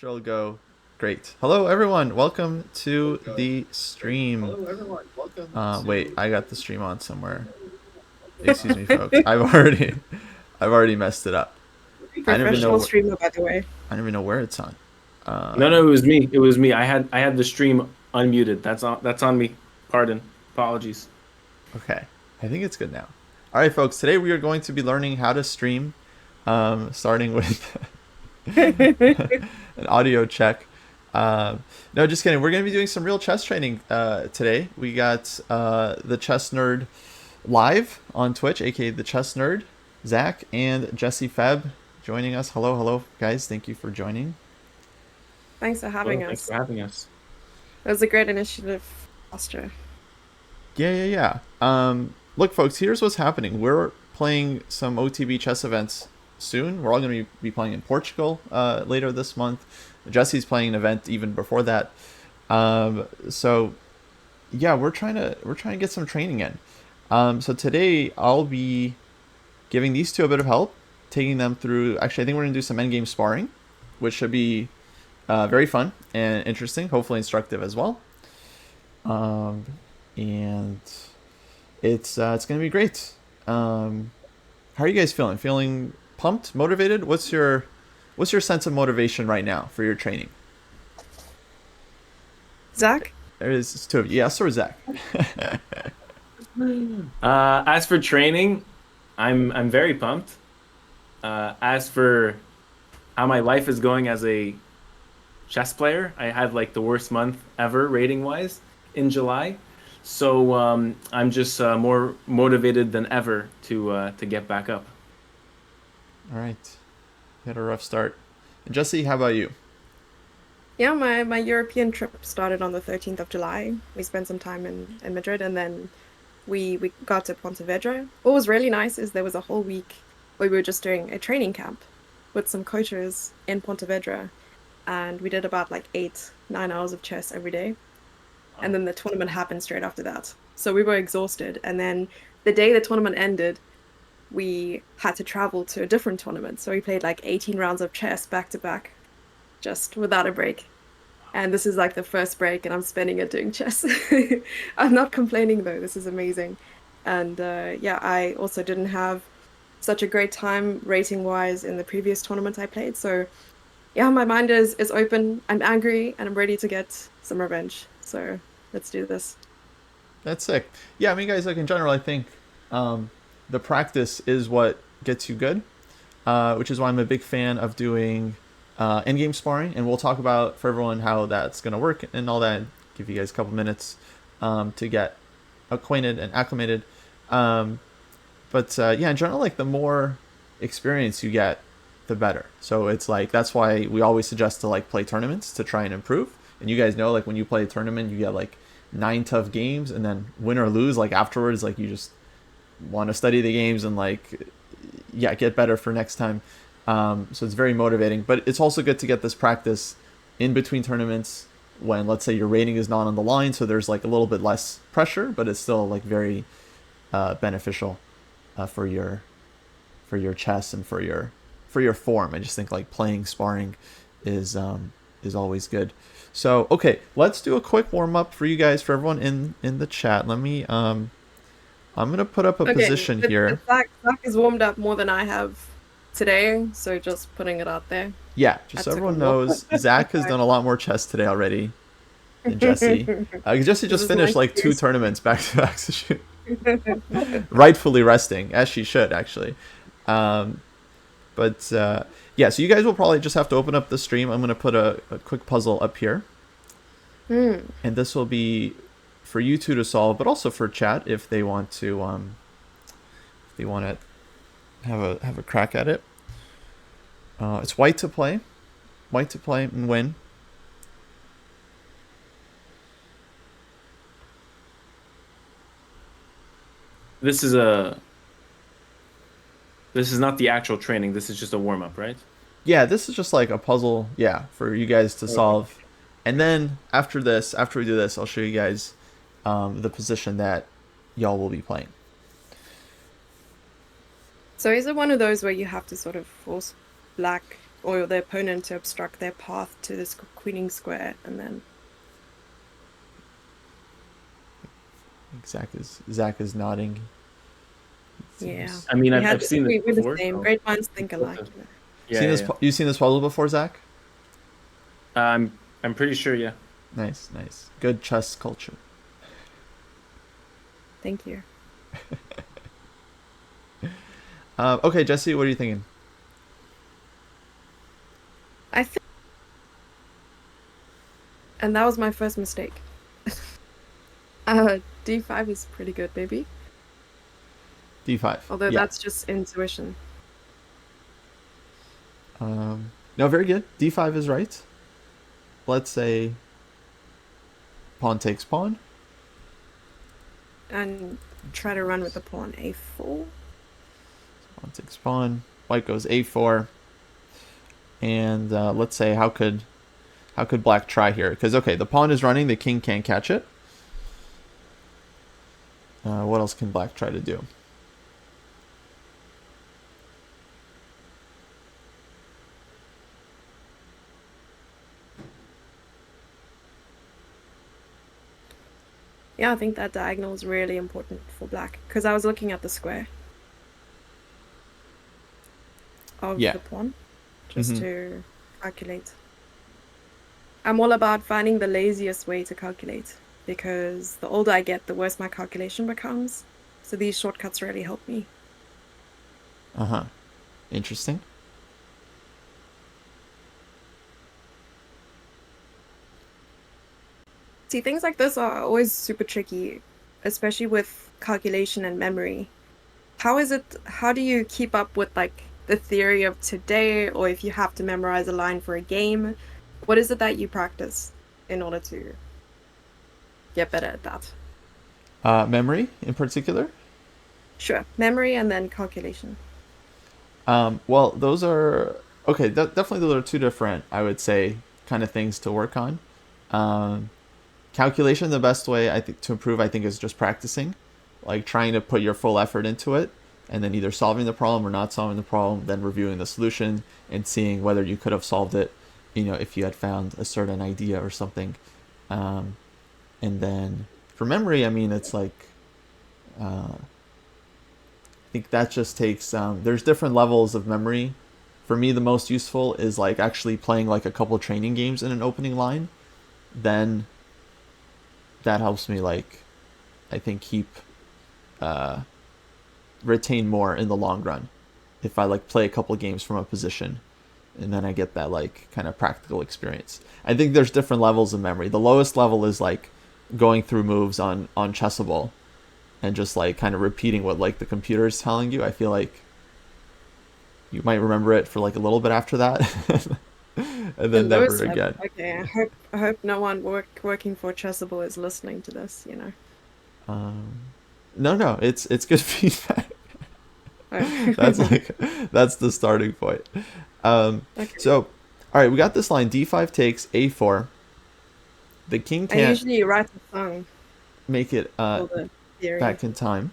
Shall go. Great. Hello, everyone. Welcome to the stream. Wait, I got the stream on somewhere. Excuse me, folks. I've already messed it up. I don't even Professional know. streamer, by the way. I don't even know where it's on. No, it was me. It was me. I had the stream unmuted. That's on me. Pardon. Apologies. Okay. I think it's good now. All right, folks. Today we are going to be learning how to stream, starting with an audio check. No, just kidding. We're going to be doing some real chess training today. We got the Chess Nerd live on Twitch, aka the Chess Nerd, Zach and Jesse Feb joining us. Hello, guys. Thank you for joining. Thanks for having Thanks us. for having us. It was a great initiative, Kostya. Yeah. Look, folks, here's what's happening. We're playing some OTB chess events soon. We're all going to be playing in Portugal later this month. Jesse's playing an event even before that. So yeah, we're trying to get some training in. So today I'll be giving these two a bit of help, taking them through. Actually, I think we're gonna do some endgame sparring, which should be very fun and interesting. Hopefully instructive as well. And it's gonna be great. How are you guys feeling? Feeling pumped, motivated? What's your sense of motivation right now for your training? Zach? There is two of you. Yes, or Zach? As for training, I'm very pumped. As for how my life is going as a chess player, I had like the worst month ever rating wise in July. So I'm just more motivated than ever to get back up. All right. You had a rough start. And Jesse, how about you? Yeah, my European trip started on the 13th of July. We spent some time in Madrid and then we got to Pontevedra. What was really nice is there was a whole week where we were just doing a training camp with some coaches in Pontevedra. And we did about like 8, 9 hours of chess every day. And then the tournament happened straight after that. So we were exhausted. And then the day the tournament ended, we had to travel to a different tournament. So we played like 18 rounds of chess back to back, just without a break. And this is like the first break, and I'm spending it doing chess. I'm not complaining though. This is amazing. And yeah, I also didn't have such a great time rating wise in the previous tournament I played. So yeah, my mind is open. I'm angry and I'm ready to get some revenge. So let's do this. That's sick. Yeah, I mean, guys, like in general, I think the practice is what gets you good, which is why I'm a big fan of doing endgame sparring. And we'll talk about for everyone how that's going to work and all that. Give you guys a couple minutes to get acquainted and acclimated. But yeah, in general, like the more experience you get, the better. So it's like that's why we always suggest to like play tournaments to try and improve. And you guys know, like when you play a tournament, you get like 9 tough games, and then win or lose, like afterwards, like you just want to study the games and like yeah, get better for next time. So it's very motivating, but it's also good to get this practice in between tournaments when let's say your rating is not on the line, so there's like a little bit less pressure, but it's still like very beneficial for your chess and for your form. I just think like playing sparring is always good. So okay, let's do a quick warm up for you guys, for everyone in the chat. Let me I'm gonna put up a Okay, position here. Zach is warmed up more than I have today, so just putting it out there. Yeah, I just so took a everyone walk. knows, Zach has done a lot more chess today already than Jesse. Jesse This just is my finished like two excuse. tournaments back to back, so rightfully resting, as she should actually. Um, but yeah, so you guys will probably just have to open up the stream. I'm gonna put a quick puzzle up here, Hmm. and this will be for you two to solve, but also for chat if they want to have a crack at it. It's white to play and win. This is a this is not the actual training. This is just a warm up, right? Yeah, this is just like a puzzle, yeah, for you guys to Okay. solve. And then after this, after we do this, I'll show you guys the position that y'all will be playing. So is it one of those where you have to sort of force black or the opponent to obstruct their path to this queening square, and then Zach is nodding. yeah. I mean, I've We had seen this we're the before. same. So Great minds think it's good alike. to- You know. Yeah, Seen yeah, this? yeah. You seen this puzzle before, Zach? I'm pretty sure. Yeah. Nice. Good chess culture. Thank you. Okay, Jesse, what are you thinking? I think, and that was my first mistake. D5 is pretty good, maybe. D5. Although Yeah. that's just intuition. No, very good. D5 is right. Let's say pawn takes pawn. And try to run with the pawn A4. Pawn takes pawn. White goes A4. And let's say how could black try here? Because okay, the pawn is running, the king can't catch it. What else can black try to do? Yeah, I think that diagonal is really important for black, because I was looking at the square of Yeah. the pawn, just to calculate. I'm all about finding the laziest way to calculate, because the older I get, the worse my calculation becomes. So these shortcuts really help me. Interesting. See, things like this are always super tricky, especially with calculation and memory. How do you keep up with like the theory of today, or if you have to memorize a line for a game? What is it that you practice in order to get better at that? Memory in particular? Sure, memory and then calculation. Well, those are okay. Definitely, those are two different, I would say, kind of things to work on. Calculation, the best way I think to improve, I think, is just practicing, like trying to put your full effort into it, and then either solving the problem or not solving the problem, then reviewing the solution and seeing whether you could have solved it, if you had found a certain idea or something. And then for memory, I mean, it's like I think that just takes there's different levels of memory. For me, the most useful is like actually playing like a couple training games in an opening line. Then that helps me, like, I think keep retain more in the long run if I like play a couple games from a position, and then I get that like kind of practical experience. I think there's different levels of memory. The lowest level is like going through moves on Chessable and just like kind of repeating what like the computer is telling you. I feel like you might remember it for like a little bit after that and then never again. Okay, I hope no one working for Chessable is listening to this, No, it's good feedback. Oh. that's the starting point. Okay. So all right, we got this line: d5 takes a4. The king I can't usually write a song make it for the theory. back in time.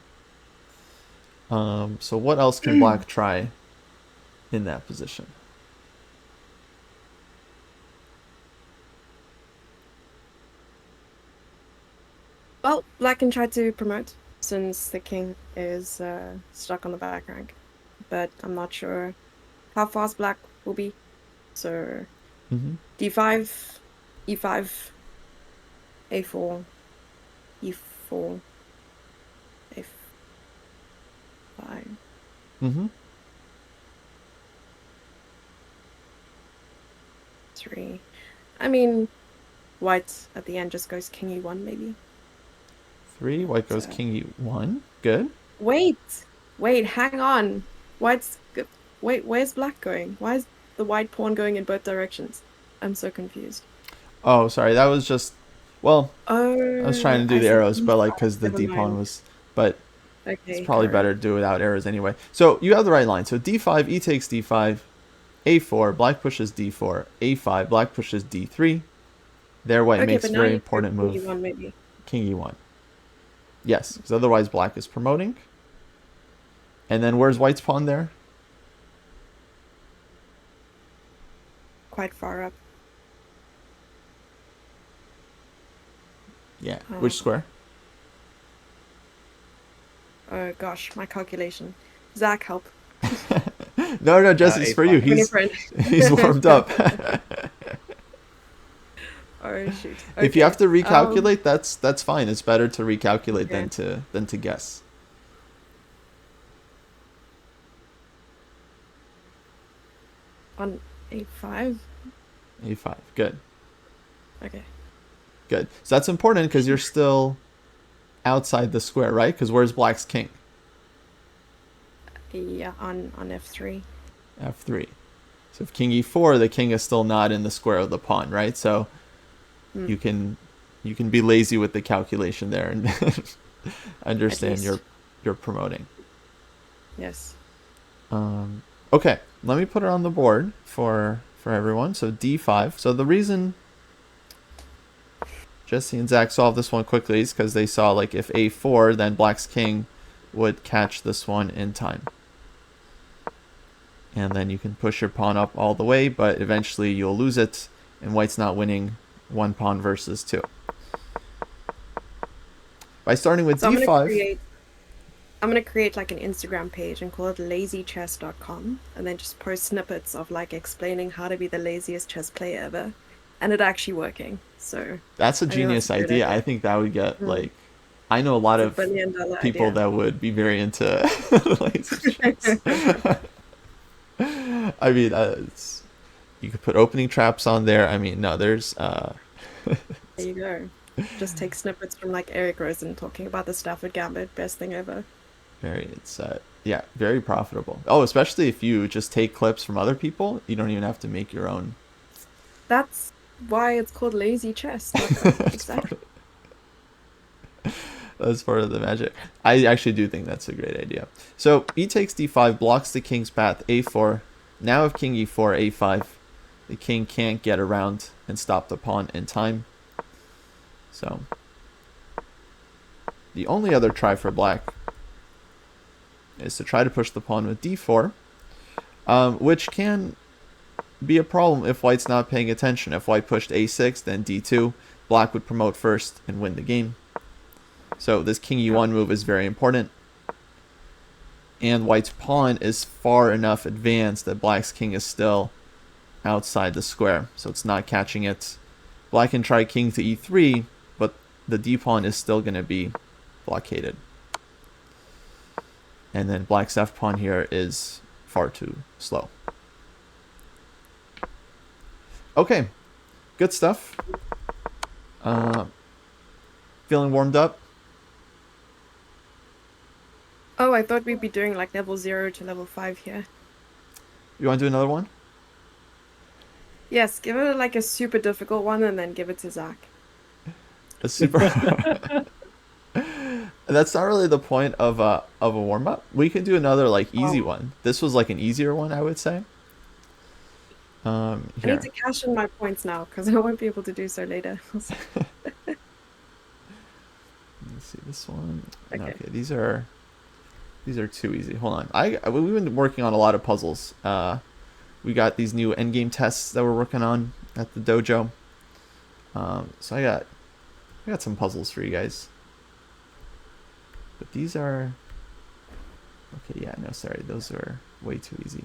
So what else can black try in that position? Well, black can try to promote since the king is stuck on the back rank, but I'm not sure how fast black will be. So d5, e5, a4, e4, a5. Three. I mean, white at the end just goes king e1 maybe. 3. White goes king e1. Good. Wait, hang on. Wait, where's black going? Why is the white pawn going in both directions? I'm so confused. Oh, sorry. That was just, well, Oh, I was trying to do I the see. arrows, but like because the Never d pawn mind. was, but Okay, it's probably carry better on. to do without arrows anyway. So you have the right line. So d5, e takes d5, a4, black pushes d4, a5, black pushes d3. There, white Okay, makes but a now very you go important king move. e1 maybe. King e1. Yes, because otherwise black is promoting. And then where's white's pawn there? quite far up. Yeah. Which square? Oh gosh, my calculation. Zach, help. No, Jesse, it's for you. A5. He's warmed up. Oh shoot. If you have to Okay. recalculate, that's fine. It's better to recalculate Okay. than to guess. On A5. A5. Good. Okay. Good. So that's important because you're still outside the square, right? Because where's black's king? Yeah, on F3. F3. So if king e4, the king is still not in the square of the pawn, right? So you can be lazy with the calculation there and understand you're promoting. Yes. Okay, let me put it on the board for everyone. So d5. So the reason Jesse and Zach solved this one quickly is because they saw like if a4, then black's king would catch this one in time. And then you can push your pawn up all the way, but eventually you'll lose it, and white's not winning one pawn versus two. By starting with d5... I'm gonna create like an Instagram page and call it lazychess.com, and then just post snippets of like explaining how to be the laziest chess player ever, and it actually working. So that's a I think genius that's a good idea. I think that would get like, I know a lot of $1 billion people idea. that would be very into lazy chess. I mean, you could put opening traps on there. I mean, no, there's There you go. Just take snippets from like Eric Rosen talking about the Stafford Gambit, best thing ever. yeah, very profitable. Oh, especially if you just take clips from other people, you don't even have to make your own. That's why it's called lazy chess. Exactly. That's part of the magic. I actually do think that's a great idea. So e takes d5, blocks the king's path, a4. Now if king e4, a5, the king can't get around and stop the pawn in time. So the only other try for black is to try to push the pawn with d4, which can be a problem if white's not paying attention. If white pushed a6, then d2, black would promote first and win the game. So this king e1 move is very important. And white's pawn is far enough advanced that black's king is still outside the square, so it's not catching it. Black can try king to e3, but the d-pawn is still going to be blockaded. And then black's f-pawn here is far too slow. Okay, good stuff. Feeling warmed up? Oh, I thought we'd be doing like level 0 to level 5 here. You want to do another one? Yes, give it like a super difficult one and then give it to Zach. A super. That's not really the point of a warm up. We can do another like easy one. This was like an easier one, I would say. I need to cash in my points now because I won't be able to do so later. Let's see this one. Okay. These are too easy. Hold on. We've been working on a lot of puzzles. We got these new endgame tests that we're working on at the dojo. So I got some puzzles for you guys. But these are okay. Yeah, no, sorry, those are way too easy.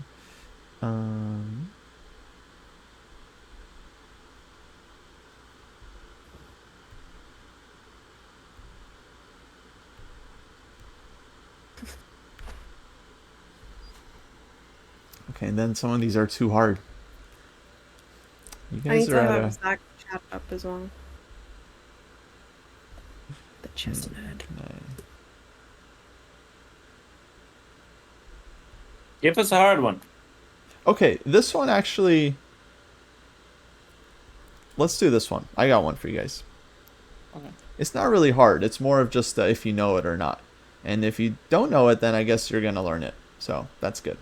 Okay, and then some of these are too hard. You I need guys to are have at Zach chat up as well. The ChessNerd. Give us a hard one. Okay, this one actually. Let's do this one. I got one for you guys. Okay. It's not really hard. It's more of just if you know it or not. And if you don't know it, then I guess you're gonna learn it. So that's good.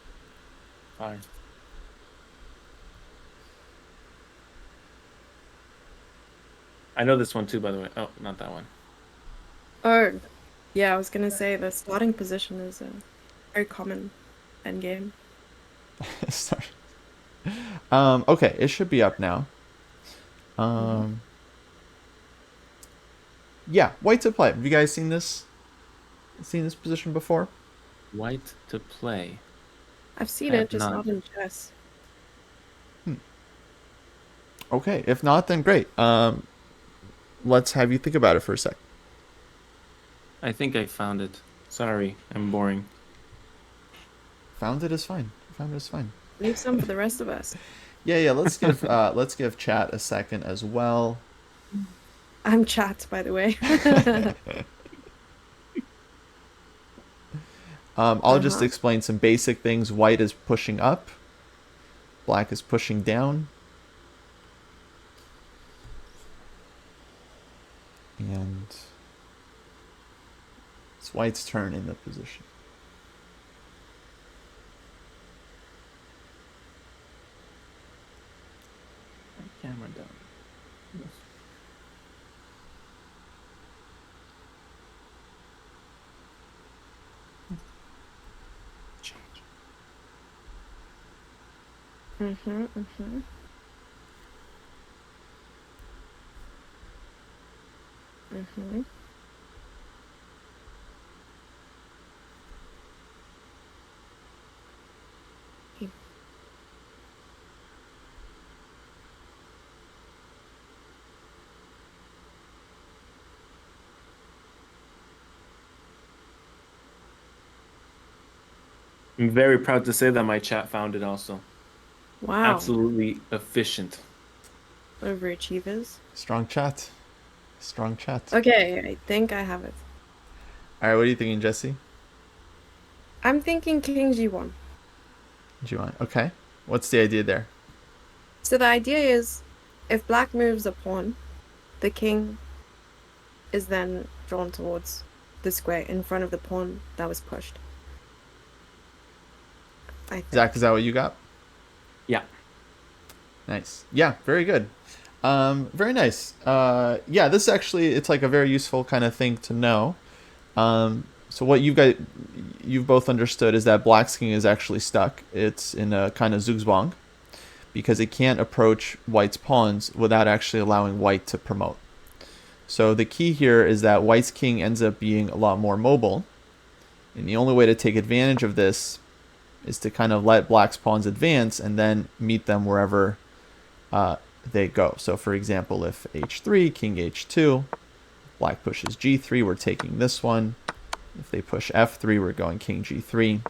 Fine. I know this one too, by the way. Oh, not that one. Oh, yeah, I was gonna say the starting position is a very common endgame. Sorry. Okay, it should be up now. Yeah, white to play. Have you guys seen this? Seen this position before? White to play. I've seen I it, have just not. not in chess. Okay, if not, then great. Let's have you think about it for a sec. I think I found it. Sorry, I'm boring. Found it is fine. Found it is fine. Leave some for the rest of us. Yeah. Let's give chat a second as well. I'm chat, by the way. I'll just explain some basic things. White is pushing up. Black is pushing down. And it's white's turn in the position. Camera down. Change. Mm-hmm. I'm very proud to say that my chat found it also. Wow. Absolutely efficient. Overachievers. Strong chat. Strong chat. Okay, I think I have it. All right, what are you thinking, Jesse? I'm thinking king g1. G1. Okay. What's the idea there? So the idea is, if black moves a pawn, the king is then drawn towards the square in front of the pawn that was pushed. I think. Zach, is that what you got? Yeah. Nice. Yeah, very good. Very nice. Yeah, this actually, it's like a very useful kind of thing to know. So what you've both understood is that black's king is actually stuck. It's in a kind of zugzwang because it can't approach white's pawns without actually allowing white to promote. So the key here is that white's king ends up being a lot more mobile. And the only way to take advantage of this is to kind of let black's pawns advance and then meet them wherever they go. So for example, if h3, king h2, black pushes g3, we're taking this one. If they push f3, we're going king g3.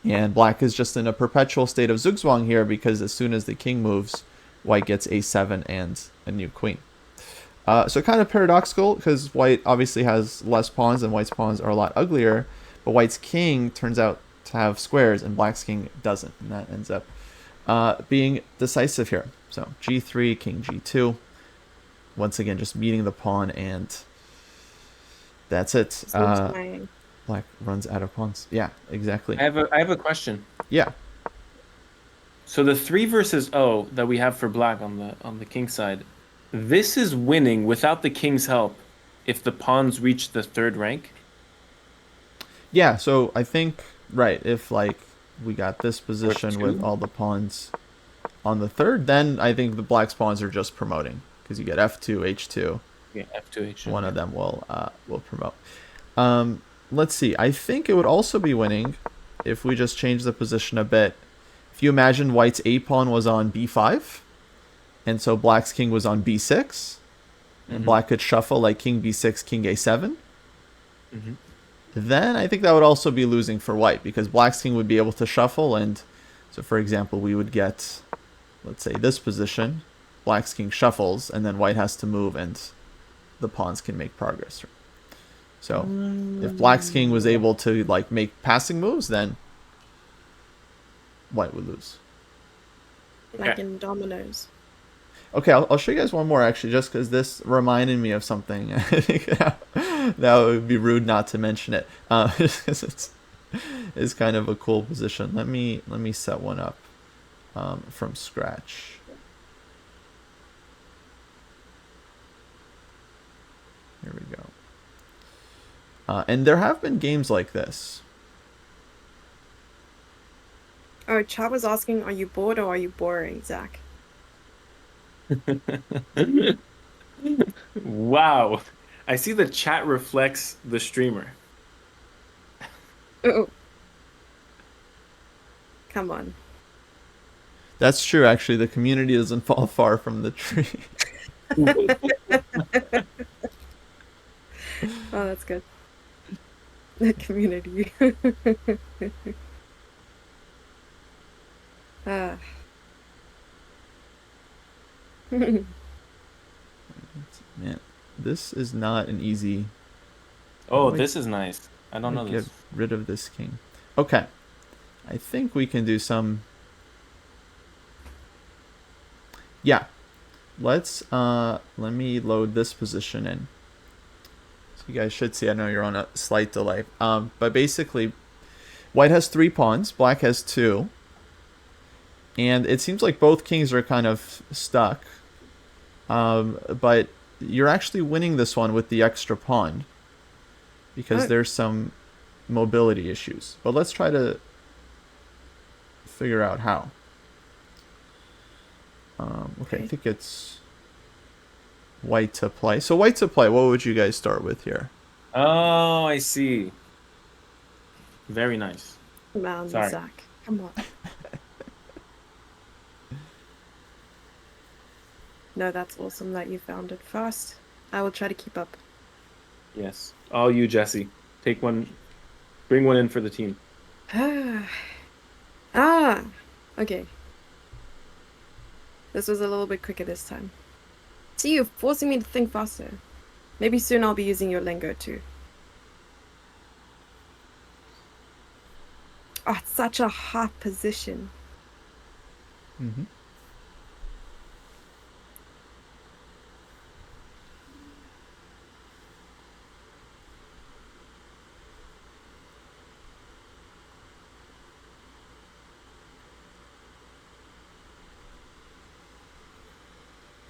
And black is just in a perpetual state of zugzwang here because as soon as the king moves, white gets a7 and a new queen. So kind of paradoxical because white obviously has less pawns and white's pawns are a lot uglier, but white's king turns out to have squares and black's king doesn't, and that ends up being decisive here. So g3, king g2, once again just meeting the pawn, and that's it. Black runs out of pawns. Yeah, exactly. I have a question. Yeah. So the 3 versus 0 that we have for black on the king side, this is winning without the king's help if the pawns reach the 3rd rank. Yeah, so I think right, if like we got this position with all the pawns on the 3rd, then I think the black's pawns are just promoting because you get f2, h2. Yeah, f2, h2. One of them will promote. Let's see. I think it would also be winning if we just change the position a bit. If you imagine white's a pawn was on b5, and so black's king was on b6, and black could shuffle like king b6, king a7, then I think that would also be losing for white because black's king would be able to shuffle. And so, for example, we would get, let's say, this position. Black's king shuffles, and then white has to move, and the pawns can make progress. So if black's king was able to like make passing moves, then white would lose. Like in dominoes. Okay, I'll show you guys one more actually, just because this reminded me of something. I think that would be rude not to mention it. It's kind of a cool position. Let me set one up from scratch. Here we go. And there have been games like this. Oh So Chad was asking, are you bored or are you boring, Zach? Wow. I see the chat reflects the streamer. Oh, come on. That's true. Actually, the community doesn't fall far from the tree. Oh, that's good. The community. Ah. Man, this is not an easy. Oh, this is nice. I How don't do I know get this. rid of this king? Okay, I think we can do some. Yeah, let's. Let me load this position in. So you guys should see. I know you're on a slight delay. But basically, white has 3 pawns, black has 2, and it seems like both kings are kind of stuck. But you're actually winning this one with the extra pawn because Oh. there's some mobility issues. But let's try to figure out how. Okay, I think it's white to play. So white to play, what would you guys start with here? Oh, I see. Very nice. Man, Sorry. Zach. Come on. No, that's awesome that you found it fast. I will try to keep up. Yes. All you, Jesse. Take one. Bring one in for the team. Ah, okay. This was a little bit quicker this time. See, you're forcing me to think faster. Maybe soon I'll be using your lingo too. Oh, it's such a hot position. Mm-hmm.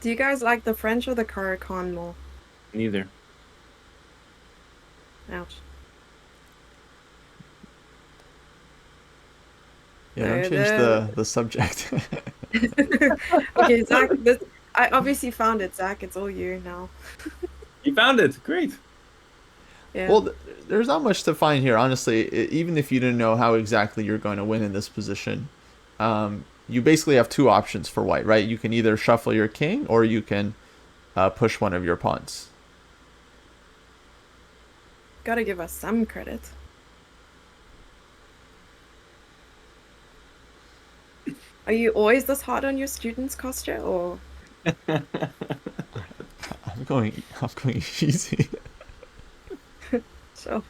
Do you guys like the French or the Caracan more? Neither. Ouch. Yeah, don't change the subject. Okay, Zach, I obviously found it, Zach. It's all you now. You found it. Great. Yeah. Well, there's not much to find here, honestly. Even if you didn't know how exactly you're going to win in this position, you basically have 2 options for white, right? You can either shuffle your king or you can push one of your pawns. Gotta give us some credit. Are you always this hard on your students, Kostya, or? I'm going easy. Sure.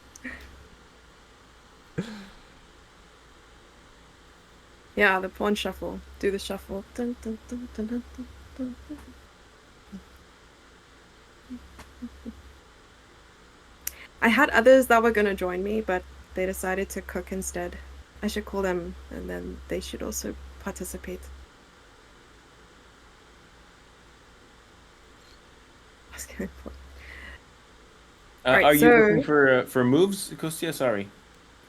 Yeah, the pawn shuffle. Do the shuffle. Dun, dun, dun, dun, dun, dun, dun, dun. I had others that were gonna join me, but they decided to cook instead. I should call them, and then they should also participate. I was going for. Right, Are you so- looking for moves, Kostya? Sorry.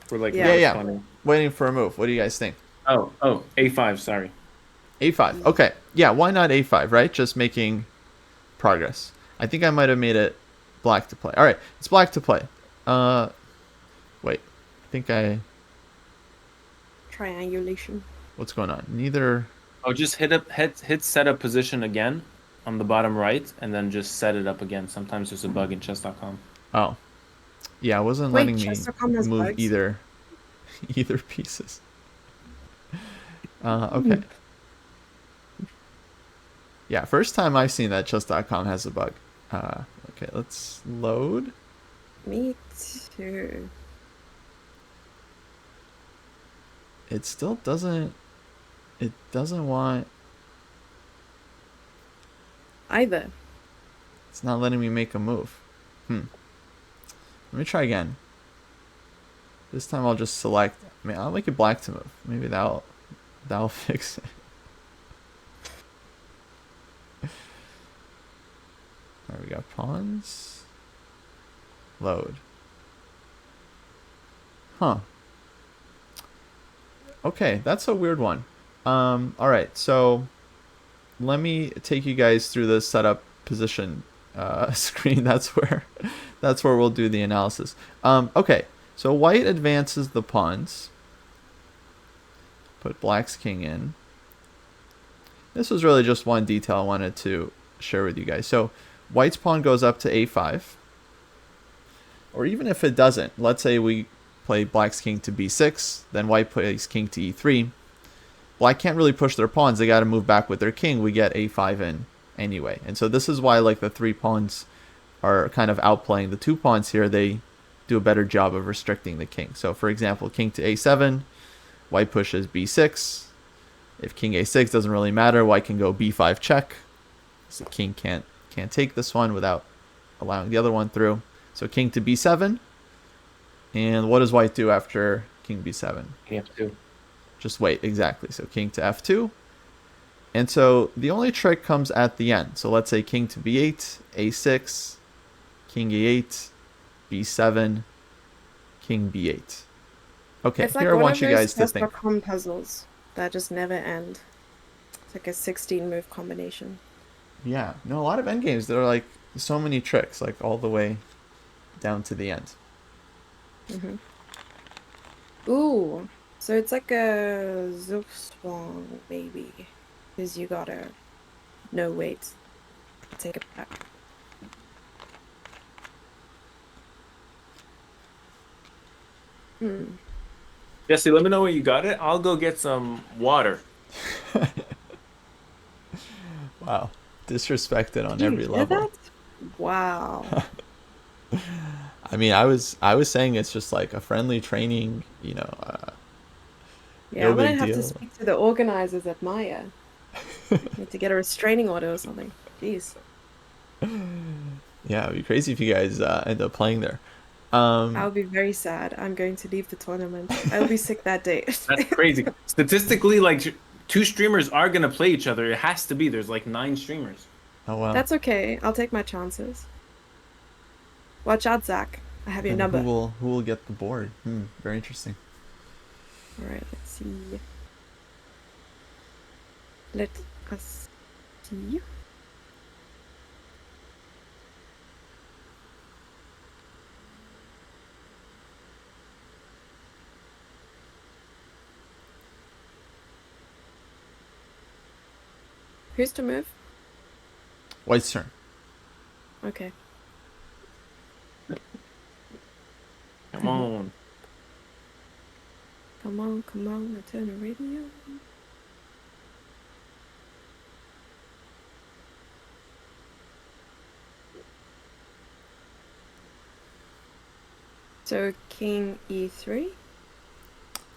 For like Yeah. Yeah. responding. Waiting for a move. What do you guys think? Oh, A5, sorry. A5. Okay. Yeah, why not A5, right? Just making progress. I think I might have made it black to play. All right, it's black to play. Wait. I think I... Triangulation. What's going on? Neither... Oh, just hit setup position again on the bottom right, and then just set it up again. Sometimes there's a bug in chess.com. Oh. Yeah, it wasn't Wait, letting me chess.com has move bugs? either pieces. Okay. Yeah, first time I've seen that chess.com has a bug. Okay, let's load. Me too. It still doesn't... It doesn't want... Either. It's not letting me make a move. Let me try again. This time I'll just select... I mean, I'll make it black to move. Maybe that'll fix it. There we go. Pawns. Load. Huh. Okay, that's a weird one. All right, so let me take you guys through the setup position screen. That's where we'll do the analysis. Okay, so white advances the pawns. Put black's king in. This was really just one detail I wanted to share with you guys. So white's pawn goes up to a5. Or even if it doesn't, let's say we play black's king to b6, then white plays king to e3. Black can't really push their pawns. They got to move back with their king. We get a5 in anyway. And so this is why like the 3 pawns are kind of outplaying the 2 pawns here. They do a better job of restricting the king. So for example, king to a7, white pushes b6. If king a6 doesn't really matter, white can go b5 check. So the king can't take this one without allowing the other one through. So king to b7. And what does white do after king b7? F2. Just wait, exactly. So king to f2. And so the only trick comes at the end. So let's say king to b8, a6, king e8, b7, king b8. Okay, It's like here I one want of you those guys to think. chess.com puzzles that just never end. It's like a 16 move combination. Yeah, no, a lot of endgames that are like so many tricks, like all the way down to the end. Hmm. Ooh, so it's like a Zugzwang maybe, because you gotta no wait, take it back. Hmm. Jesse, let me know when you got it. I'll go get some water. Wow, disrespected on Did you every hear level. that? Wow. I mean, I was saying it's just like a friendly training, Yeah, no I'm gonna big have to deal. speak to the organizers at Maya. Need to get a restraining order or something. Jeez. Yeah, it'd be crazy if you guys end up playing there. I'll be very sad. I'm going to leave the tournament. I'll be sick that day. That's crazy. Statistically, like 2 streamers are gonna play each other. It has to be. There's like 9 streamers. Oh well. That's okay. I'll take my chances. Watch out, Zach. I have your Then who number. will get the board? Very interesting. All right, let's see. Let us see. Who's to move? White's turn. Okay. Come on. Come on, come on, I turn the radio. So king e3. All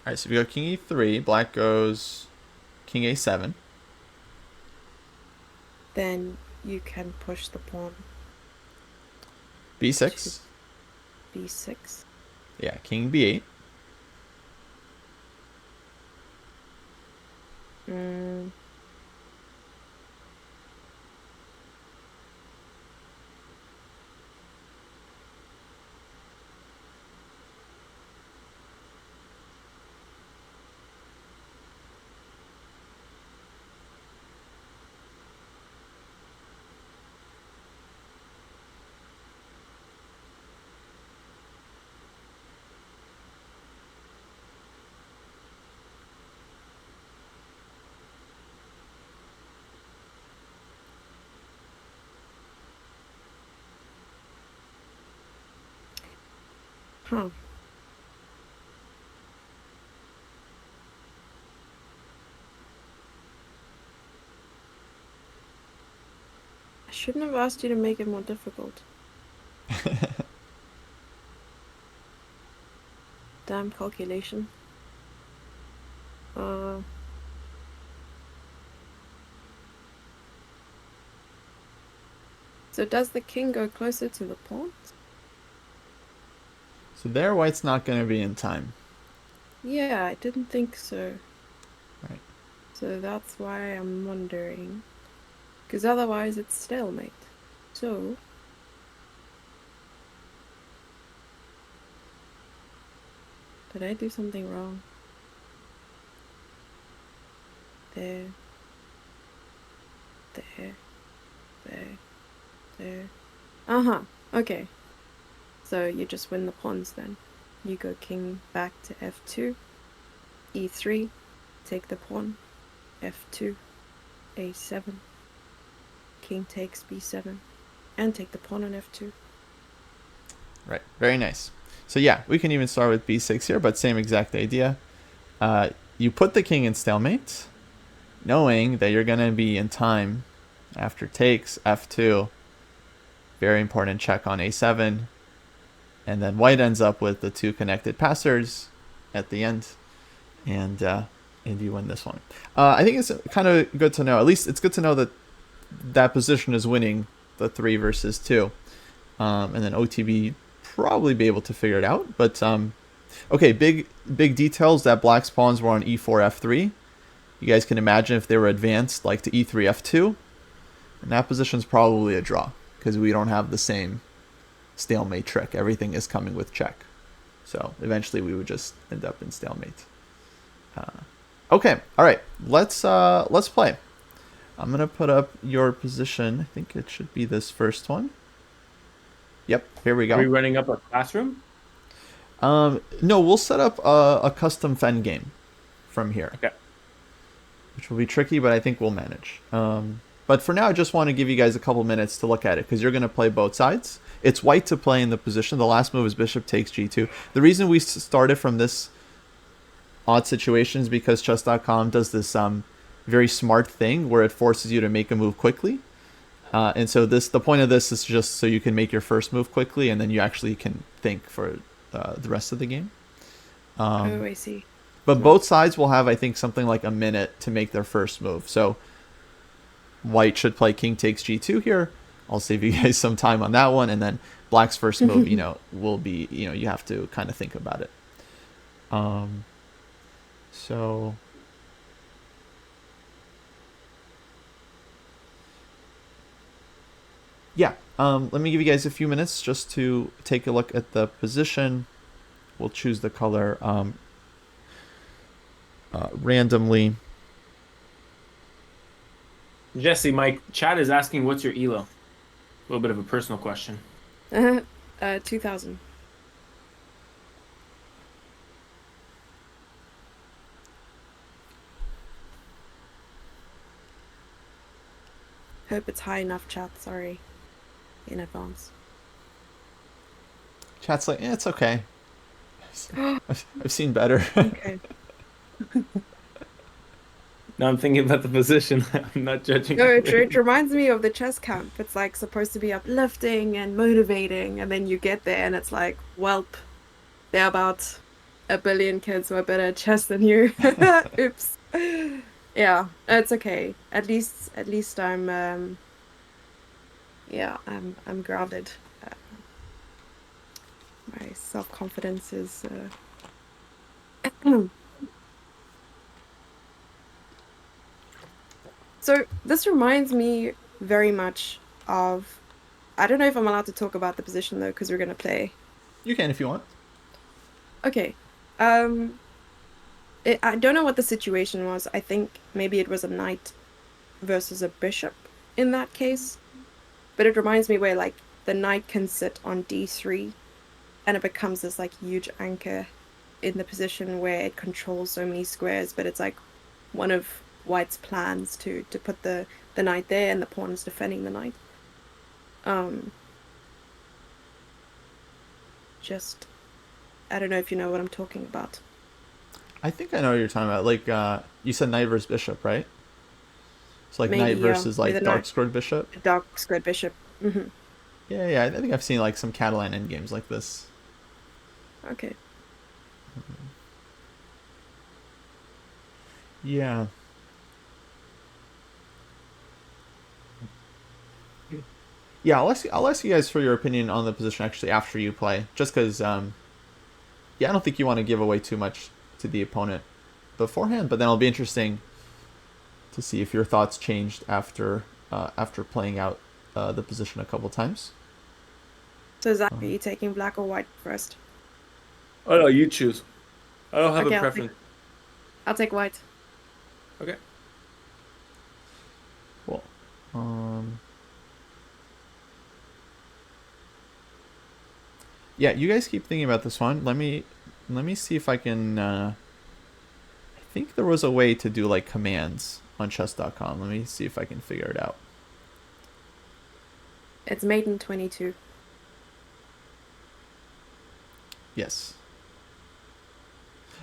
right, so we go king e3. Black goes king a7. Then you can push the pawn b6. to b6. Yeah, king b8. Mm. Huh. I shouldn't have asked you to make it more difficult. Damn calculation. Uh. So does the king go closer to the pawn? So there, white's not going to be in time. Yeah, I didn't think so. Right. So that's why I'm wondering. Because otherwise it's stalemate. So... Did I do something wrong? there, there, there, there. Uh-huh. Okay. So you just win the pawns then. You go king back to f2, e3, take the pawn, f2, a7, king takes b7, and take the pawn on f2. Right. Very nice. So yeah, we can even start with b6 here, but same exact idea. You put the king in stalemate, knowing that you're going to be in time after takes f2. Very important check on a7. And then white ends up with the two connected passers at the end. And you win this one. I think it's kind of good to know. At least it's good to know that that position is winning the 3 versus 2. And then OTB probably be able to figure it out. But okay, big details that black's pawns were on e4, f3. You guys can imagine if they were advanced like to e3, f2. And that position's probably a draw because we don't have the same stalemate trick. Everything is coming with check. So eventually we would just end up in stalemate. Okay, all right, let's play. I'm gonna put up your position. I think it should be this first one. Yep, here we go. Are we running up a classroom? No, we'll set up a custom fen game from here. Okay. Which will be tricky, but I think we'll manage. But for now, I just want to give you guys a couple minutes to look at it because you're going to play both sides. It's white to play in the position. The last move is bishop takes g2. The reason we started from this odd situation is because chess.com does this very smart thing where it forces you to make a move quickly. And so the point of this is just so you can make your first move quickly and then you actually can think for the rest of the game. Oh, I see. But both sides will have, I think, something like a minute to make their first move. So white should play king takes g2 here. I'll save you guys some time on that one. And then black's first move, will be, you have to kind of think about it. So yeah, let me give you guys a few minutes just to take a look at the position. We'll choose the color randomly. Jesse, my chat is asking what's your elo? A little bit of a personal question. 2000. Hope it's high enough, chat. Sorry. In advance. Chat's like, it's okay. I've seen better. Okay. No, I'm thinking about the position. I'm not judging. No, it reminds me of the chess camp. It's like supposed to be uplifting and motivating, and then you get there and it's like, welp, there are about 1 billion kids who are better at chess than you. Oops. Yeah, it's okay. At least I'm I'm grounded. My self-confidence is So this reminds me very much of, I don't know if I'm allowed to talk about the position though, because we're gonna play. You can if you want. Okay. I don't know what the situation was. I think maybe it was a knight versus a bishop in that case. But it reminds me where like the knight can sit on d3 and it becomes this like huge anchor in the position where it controls so many squares, but it's like one of white's plans to put the knight there and the pawn is defending the knight. Just, I don't know if you know what I'm talking about. I think I know what you're talking about. Like, you said knight versus bishop, right? It's like Maybe, knight versus like dark squared bishop. Dark squared bishop. Mm-hmm. Yeah. I think I've seen like some Catalan endgames like this. Okay. Yeah. Yeah, I'll ask you guys for your opinion on the position actually after you play, just because, I don't think you want to give away too much to the opponent beforehand, but then it'll be interesting to see if your thoughts changed after playing out the position a couple times. So Zach, are you taking black or white first? Oh no, you choose. I don't have Okay, a preference. I'll take white. Okay. Yeah, you guys keep thinking about this one. Let me see if I can. I think there was a way to do like commands on chess.com. Let me see if I can figure it out. It's made in 22. Yes.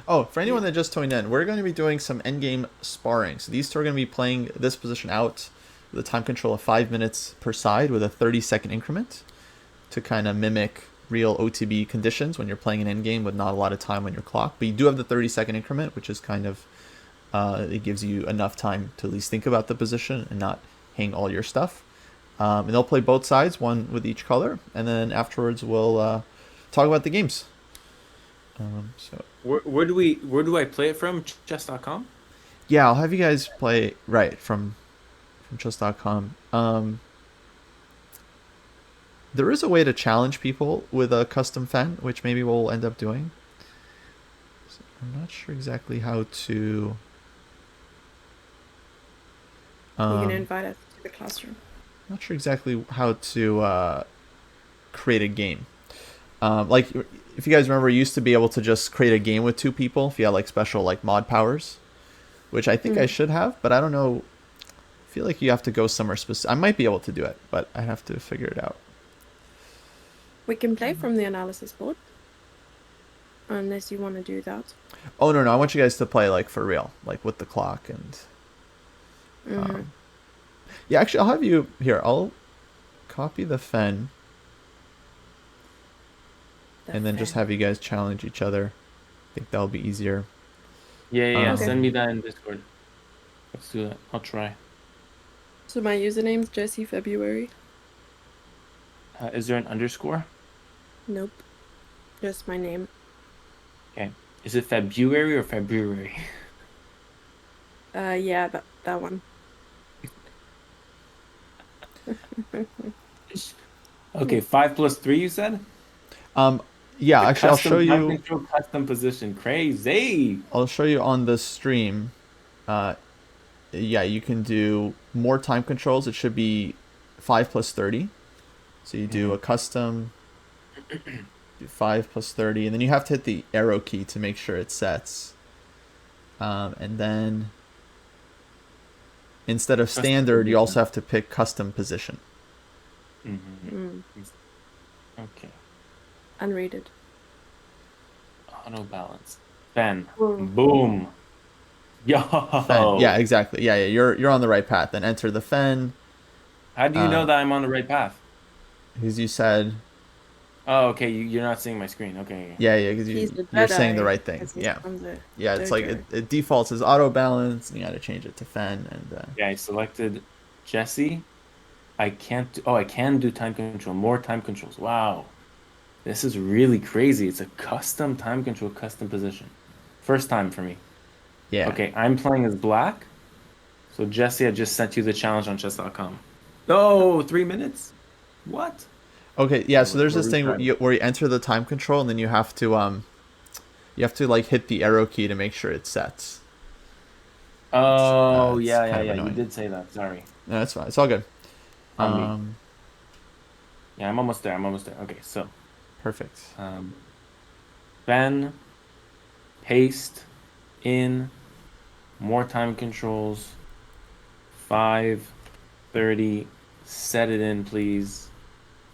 Oh, for anyone that just tuned in, we're going to be doing some endgame sparring. So these two are going to be playing this position out with a time control of 5 minutes per side with a 30-second increment to kind of mimic real OTB conditions when you're playing an endgame with not a lot of time on your clock. But you do have the 30-second increment, which is kind of, it gives you enough time to at least think about the position and not hang all your stuff. And they'll play both sides, one with each color, and then afterwards we'll talk about the games. So Where do I play it from? Chess.com? yeah, I'll have you guys play right from chess.com. There is a way to challenge people with a custom fen, which maybe we'll end up doing. So I'm not sure exactly how to. You can invite us to the classroom. Not sure exactly how to create a game. Like, if you guys remember, you used to be able to just create a game with two people if you had like special like mod powers, which I think I should have, but I don't know. I feel like you have to go somewhere specific. I might be able to do it, but I have to figure it out. We can play from the analysis board, unless you want to do that. Oh no, I want you guys to play like for real, like with the clock and. Yeah, actually, I'll have you here. I'll copy the fen. And then just have you guys challenge each other. I think that'll be easier. Yeah. Send me that in Discord. Let's do that. I'll try. So my username's Jesse February. Is there an underscore? Nope. Just my name. Okay. Is it February or February? Yeah, that one. Okay, 5 plus 3 you said? Yeah, actually I'll show you. Control custom position. Crazy. I'll show you on the stream. Yeah, you can do more time controls. It should be 5 plus 30. So you do a custom, do 5 plus 30, and then you have to hit the arrow key to make sure it sets. And then instead of standard, you also have to pick custom position. Okay. Unrated. Auto balance. Fen. Boom. Yo. Fen. Yeah, exactly. Yeah, you're on the right path. Then enter the fen. How do you know that I'm on the right path? Because you said. Oh, okay. You're not seeing my screen. Okay. Yeah, because you're saying the right thing. Yeah. Yeah, it's like it defaults as auto balance, and you got to change it to fen. And yeah, I selected Jesse. I can't. I can do time control. More time controls. Wow. This is really crazy. It's a custom time control, custom position. First time for me. Yeah. Okay, I'm playing as black. So Jesse, I just sent you the challenge on chess.com. Oh, 3 minutes? What? Okay, yeah, so there's this thing where you enter the time control, and then you have to like hit the arrow key to make sure it sets. Oh, yeah. You did say that. Sorry. No, that's fine. It's all good. Yeah, I'm almost there. Okay, so. Perfect. Fen, paste, in, more time controls, 5, 30, set it in, please.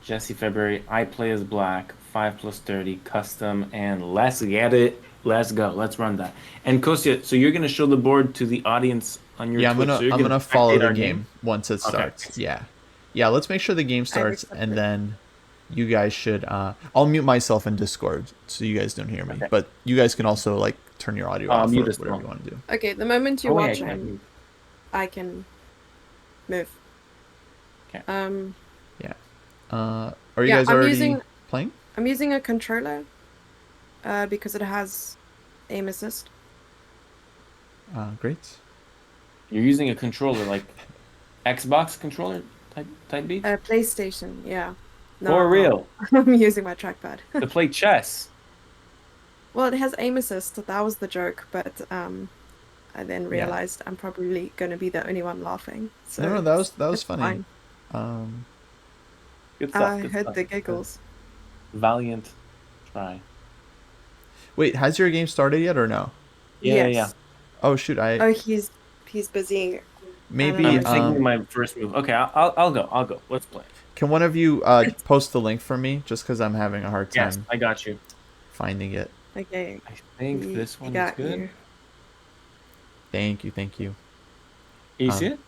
Jesse February, I play as black, 5 plus 30, custom, and let's get it. Let's go. Let's run that. And Kostya, so you're going to show the board to the audience on your Twitch? I'm gonna follow the game once it starts. Okay. Yeah, let's make sure the game starts, and then you guys should I'll mute myself in Discord so you guys don't hear me, but you guys can also like turn your audio off or whatever you want to do. Okay, the moment you watch I can move. Okay. Yeah. Are you guys already playing? I'm using a controller because it has aim assist. Great. You're using a controller like Xbox controller type beat? PlayStation, yeah. No, For real? I'm using my trackpad. To play chess? Well, it has aim assist. That was the joke, but I then Yeah. realized I'm probably going to be the only one laughing. So No, that was it's funny. fine. Good stuff. I Good heard stuff. the giggles. Valiant try. Wait, has your game started yet or no? Yeah. Yes. Oh shoot, Oh, he's busy maybe I'm analyzing. thinking my first move. Okay, I'll go. I'll go. Let's play. can one of you post the link for me just because I'm having a hard Yes, time I got you. finding it. Okay, I think this he one is got good. you. Thank you, thank you. You see it?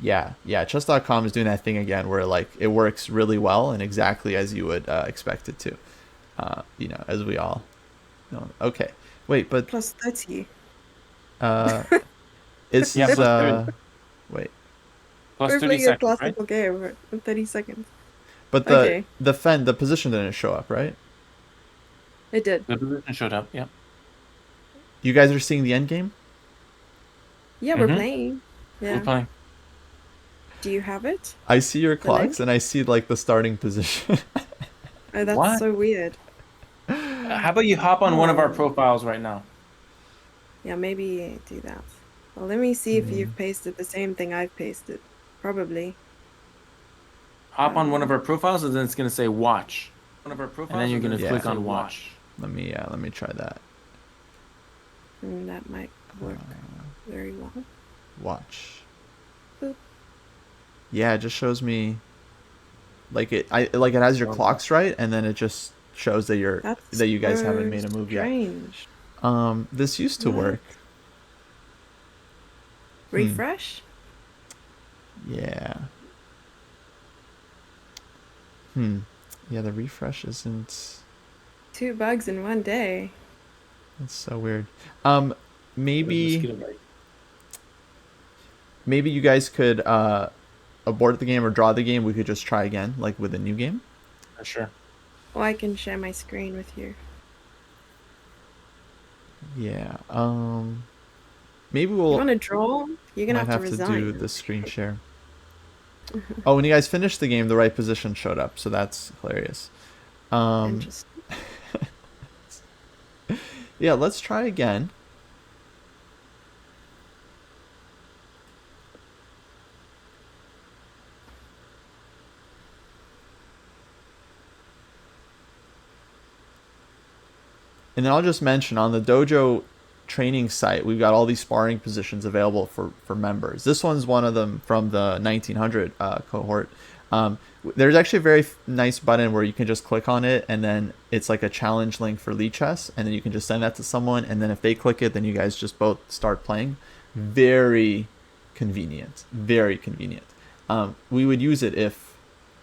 Yeah, chess.com is doing that thing again where like it works really well and exactly as you would expect it to. As we all know. Okay, wait, but Plus 30. this Yeah, is plus 30. wait, Plus We're 30 playing a seconds, right? classical game in 30 seconds. but Okay, the position didn't show up, right? it did. The position showed up. Yeah. You guys are seeing the end game? Yeah, we're Mhm. playing. We're Yeah. playing. Do you have it? I see your The link? clocks and I see like the starting position. Oh, that's What? so weird. How about you hop on one of our profiles right now? Yeah, maybe do that. Well, let me see if Hmm. you've pasted the same thing I've pasted. Probably. Hop on one of our profiles, and then it's gonna say watch. One of our profiles, and then you're gonna Yeah. click on watch. Let me try that. That might work very well. Watch. Boop. Yeah, it just shows me like it has your clocks right and then it just shows that That's you guys so haven't made a move yet. strange. This used to What? work. Refresh? Yeah. Yeah, the refresh isn't. 2 bugs in one day. It's so weird. Maybe Mosquito bite. maybe you guys could abort the game or draw the game. We could just try again, like with a new game. Sure. Oh, I can share my screen with you. Yeah. Maybe You we'll want to draw? You're gonna might have to have to resign. do the screen share. Oh, when you guys finished the game, the right position showed up, so that's hilarious. Interesting. Yeah, let's try again. And then I'll just mention on the Dojo training site, we've got all these sparring positions available for members. This one's one of them from the 1900 cohort. There's actually a very nice button where you can just click on it, and then it's like a challenge link for Lee Chess, and then you can just send that to someone, and then if they click it, then you guys just both start playing. Very convenient. Very convenient. We would use it if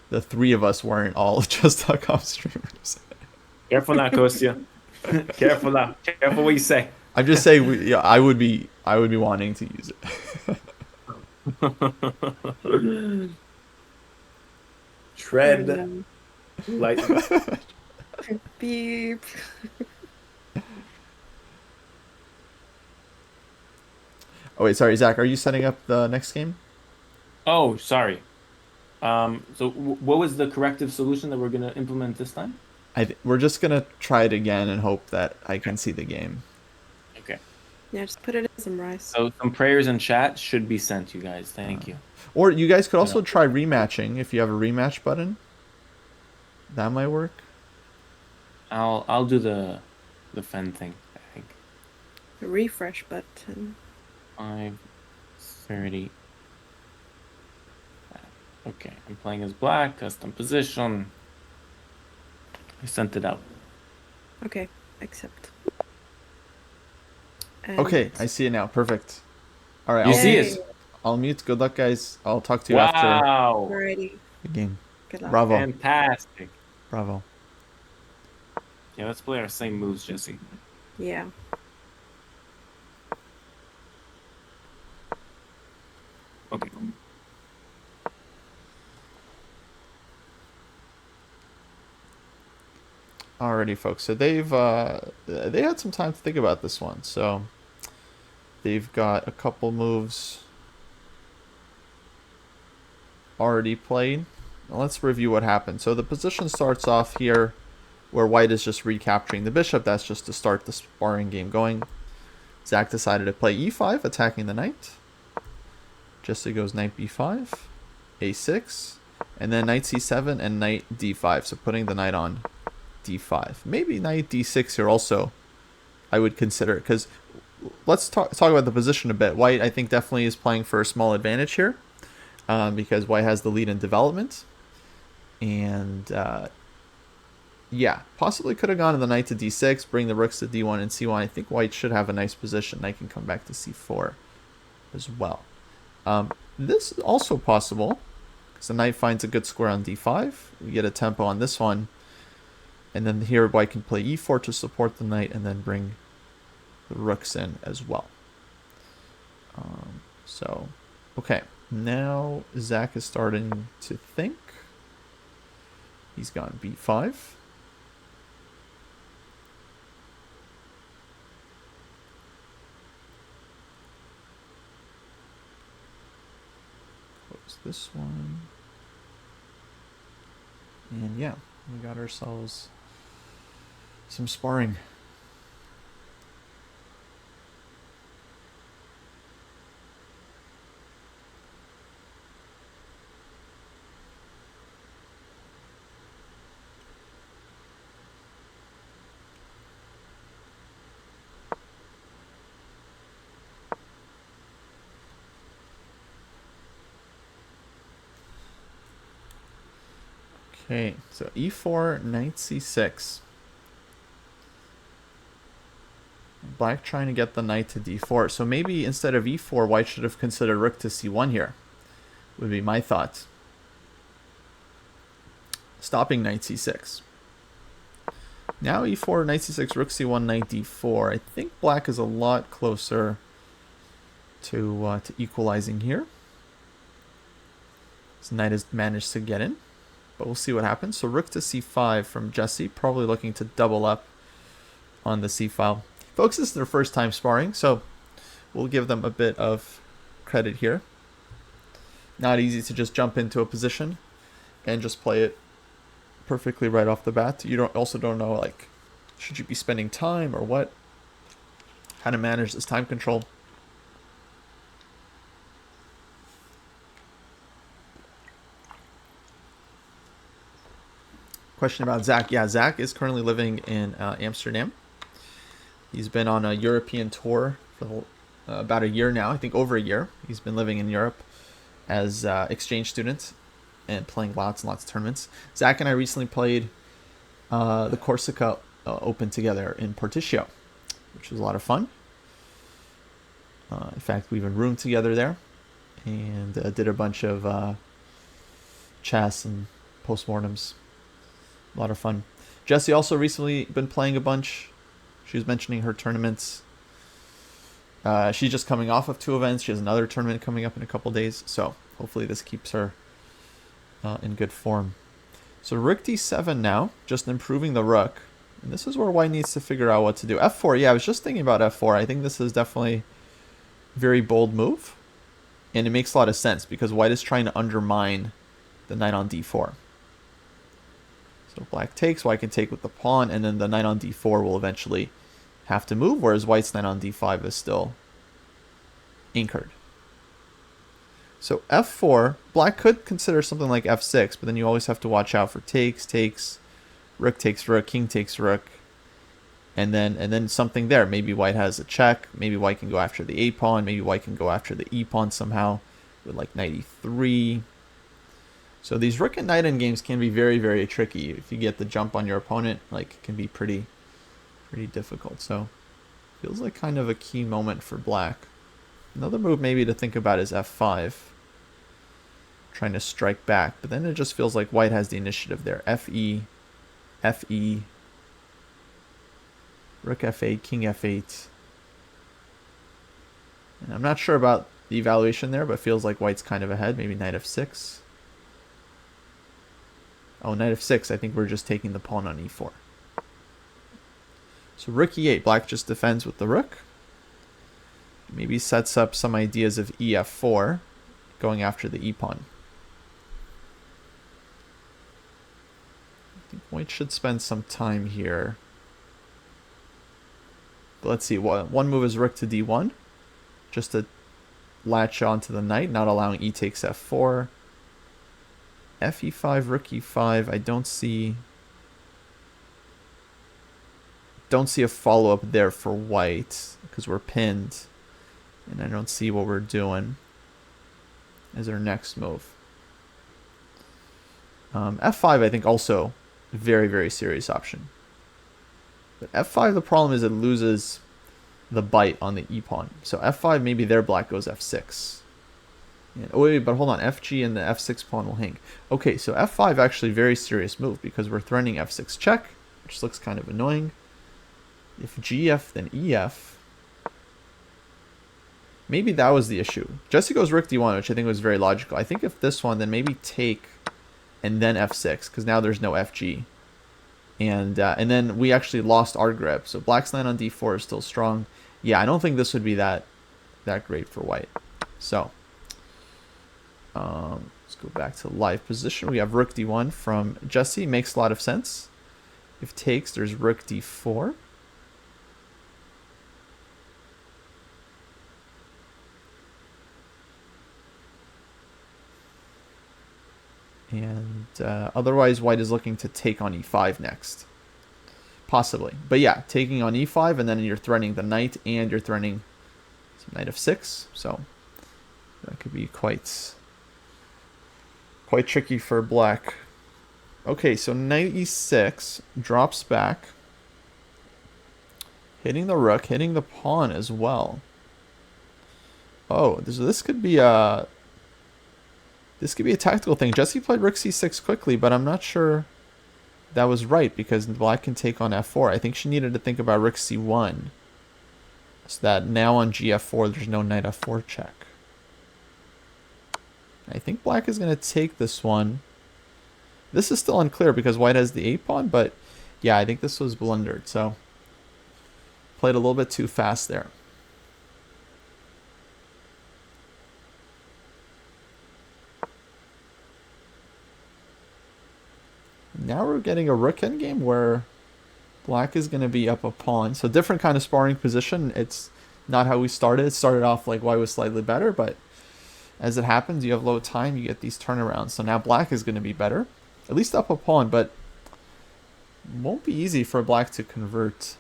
the three of us weren't all chess.com streamers. Careful now, Kostya. Careful now. Careful what you say. I'm just saying, I would be wanting to use it. Tread lightly. Beep. Oh wait, sorry, Zach. Are you setting up the next game? Oh, sorry. So what was the corrective solution that we're gonna implement this time? We're just gonna try it again and hope that I can see the game. Okay. Yeah, just put it in some rice. So some prayers in chat should be sent, you guys. Thank you. Or you guys could also try rematching if you have a rematch button. That might work. I'll do the fen thing, I think. The refresh button. 5:30. Okay, I'm playing as black, custom position. I sent it out. Okay, accept. And Okay, I see it now. Perfect. All right, You I'll see mute. it? I'll mute. Good luck, guys. I'll talk to you after Wow. Alrighty. the game. Good luck. Bravo. Fantastic. Bravo. Yeah, let's play our same moves, Jesse. Yeah. Okay. Alrighty, folks. So they had some time to think about this one. So they've got a couple moves already played. Now let's review what happened. So the position starts off here where white is just recapturing the bishop. That's just to start the sparring game going. Zach decided to play e5, attacking the knight. Jesse goes knight b5, a6, and then knight c7 and knight d5. So putting the knight on d5. Maybe knight d6 here also I would consider, because let's talk about the position a bit. White, I think, definitely is playing for a small advantage here, because White has the lead in development. And yeah, possibly could have gone to the knight to d6, bring the rooks to d1 and c1. I think White should have a nice position. Knight can come back to c4 as well. This is also possible, because the knight finds a good square on d5. We get a tempo on this one. And then here White can play e4 to support the knight and then bring the rooks in as well. So, okay. Now Zach is starting to think. He's gone b5. Close this one. And yeah, we got ourselves some sparring. Okay, so e4, knight c6. Black trying to get the knight to d4. So maybe instead of e4, White should have considered rook to c1 here. Would be my thought. Stopping knight c6. Now e4, knight c6, rook c1, knight d4. I think Black is a lot closer to equalizing here. This knight has managed to get in, but we'll see what happens. So rook to c5 from Jesse, probably looking to double up on the c file. Folks, this is their first time sparring, so we'll give them a bit of credit here. Not easy to just jump into a position and just play it perfectly right off the bat. You also don't know, like, should you be spending time or what? How to manage this time control. Question about Zach. Yeah, Zach is currently living in Amsterdam. He's been on a European tour for about a year now. I think over a year. He's been living in Europe as exchange student and playing lots and lots of tournaments. Zach and I recently played the Corsica Open together in Porticcio, which was a lot of fun. In fact, we even roomed together there and did a bunch of chess and postmortems. A lot of fun. Jessie also recently been playing a bunch. She was mentioning her tournaments. She's just coming off of 2 events. She has another tournament coming up in a couple days. So hopefully this keeps her in good form. So rook d7 now, just improving the rook. And this is where White needs to figure out what to do. f4, yeah, I was just thinking about f4. I think this is definitely a very bold move. And it makes a lot of sense because White is trying to undermine the knight on d4. So Black takes, White can take with the pawn, and then the knight on d4 will eventually have to move, whereas White's knight on d5 is still anchored. So f4, Black could consider something like f6, but then you always have to watch out for takes, rook takes rook, king takes rook, and then something there. Maybe White has a check, maybe White can go after the a pawn, maybe White can go after the e pawn somehow with like knight e3. So these rook and knight endgames can be very, very tricky. If you get the jump on your opponent, like, it can be pretty difficult. So feels like kind of a key moment for Black. Another move maybe to think about is f5. Trying to strike back, but then it just feels like White has the initiative there. fe, fe, rook f8, king f8. And I'm not sure about the evaluation there, but feels like White's kind of ahead. Maybe knight f6. Oh, knight f6, I think we're just taking the pawn on e4. So rook e8, Black just defends with the rook. Maybe sets up some ideas of ef4, going after the e pawn. I think White should spend some time here But let's see. One move is rook to d1, just to latch onto the knight, not allowing e takes f4. Fe5, rook e5. I don't see a follow-up there for white because we're pinned, and I don't see what we're doing as our next move. F5, I think, also very, very serious option. But F5, the problem is it loses the bite on the e-pawn. So F5, maybe there black goes F6. And, oh, wait, but hold on. FG and the F6 pawn will hang. Okay, so F5 actually very serious move because we're threatening F6 check, which looks kind of annoying. If GF, then EF. Maybe that was the issue. Jesse goes rook d1, which I think was very logical. I think if this one, then maybe take and then F6, because now there's no FG. And then we actually lost our grip. So black's knight on d4 is still strong. Yeah, I don't think this would be that great for white. So let's go back to live position. We have rook d1 from Jesse. Makes a lot of sense. If takes, there's rook d4. And otherwise, white is looking to take on e5 next. Possibly. But yeah, taking on e5, and then you're threatening the knight, and you're threatening some knight f6. So that could be quite tricky for black. Okay, so knight e6 drops back, hitting the rook, hitting the pawn as well. Oh, this could be a... This could be a tactical thing. Jesse played rook c6 quickly, but I'm not sure that was right because black can take on f4. I think she needed to think about rook c1. So that now on gf4, there's no knight f4 check. I think black is going to take this one. This is still unclear because white has the a-pawn, but yeah, I think this was blundered. So played a little bit too fast there. Now we're getting a rook endgame where black is going to be up a pawn. So different kind of sparring position. It's not how we started. It started off like white was slightly better, but as it happens, you have low time, you get these turnarounds. So now black is going to be better. At least up a pawn, but won't be easy for black to convert.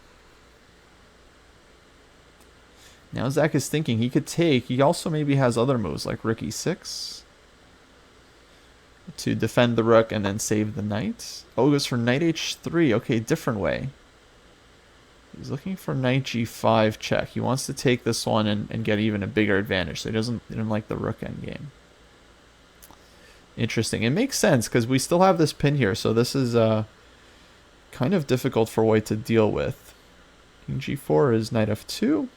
Now Zach is thinking he could take. He also maybe has other moves like rook e6. To defend the rook and then save the knight. Oh, it goes for knight h3. Okay, different way. He's looking for knight g5 check. He wants to take this one and get even a bigger advantage. So he doesn't like the rook endgame. Interesting. It makes sense because we still have this pin here. So this is kind of difficult for white to deal with. King g4 is knight f2.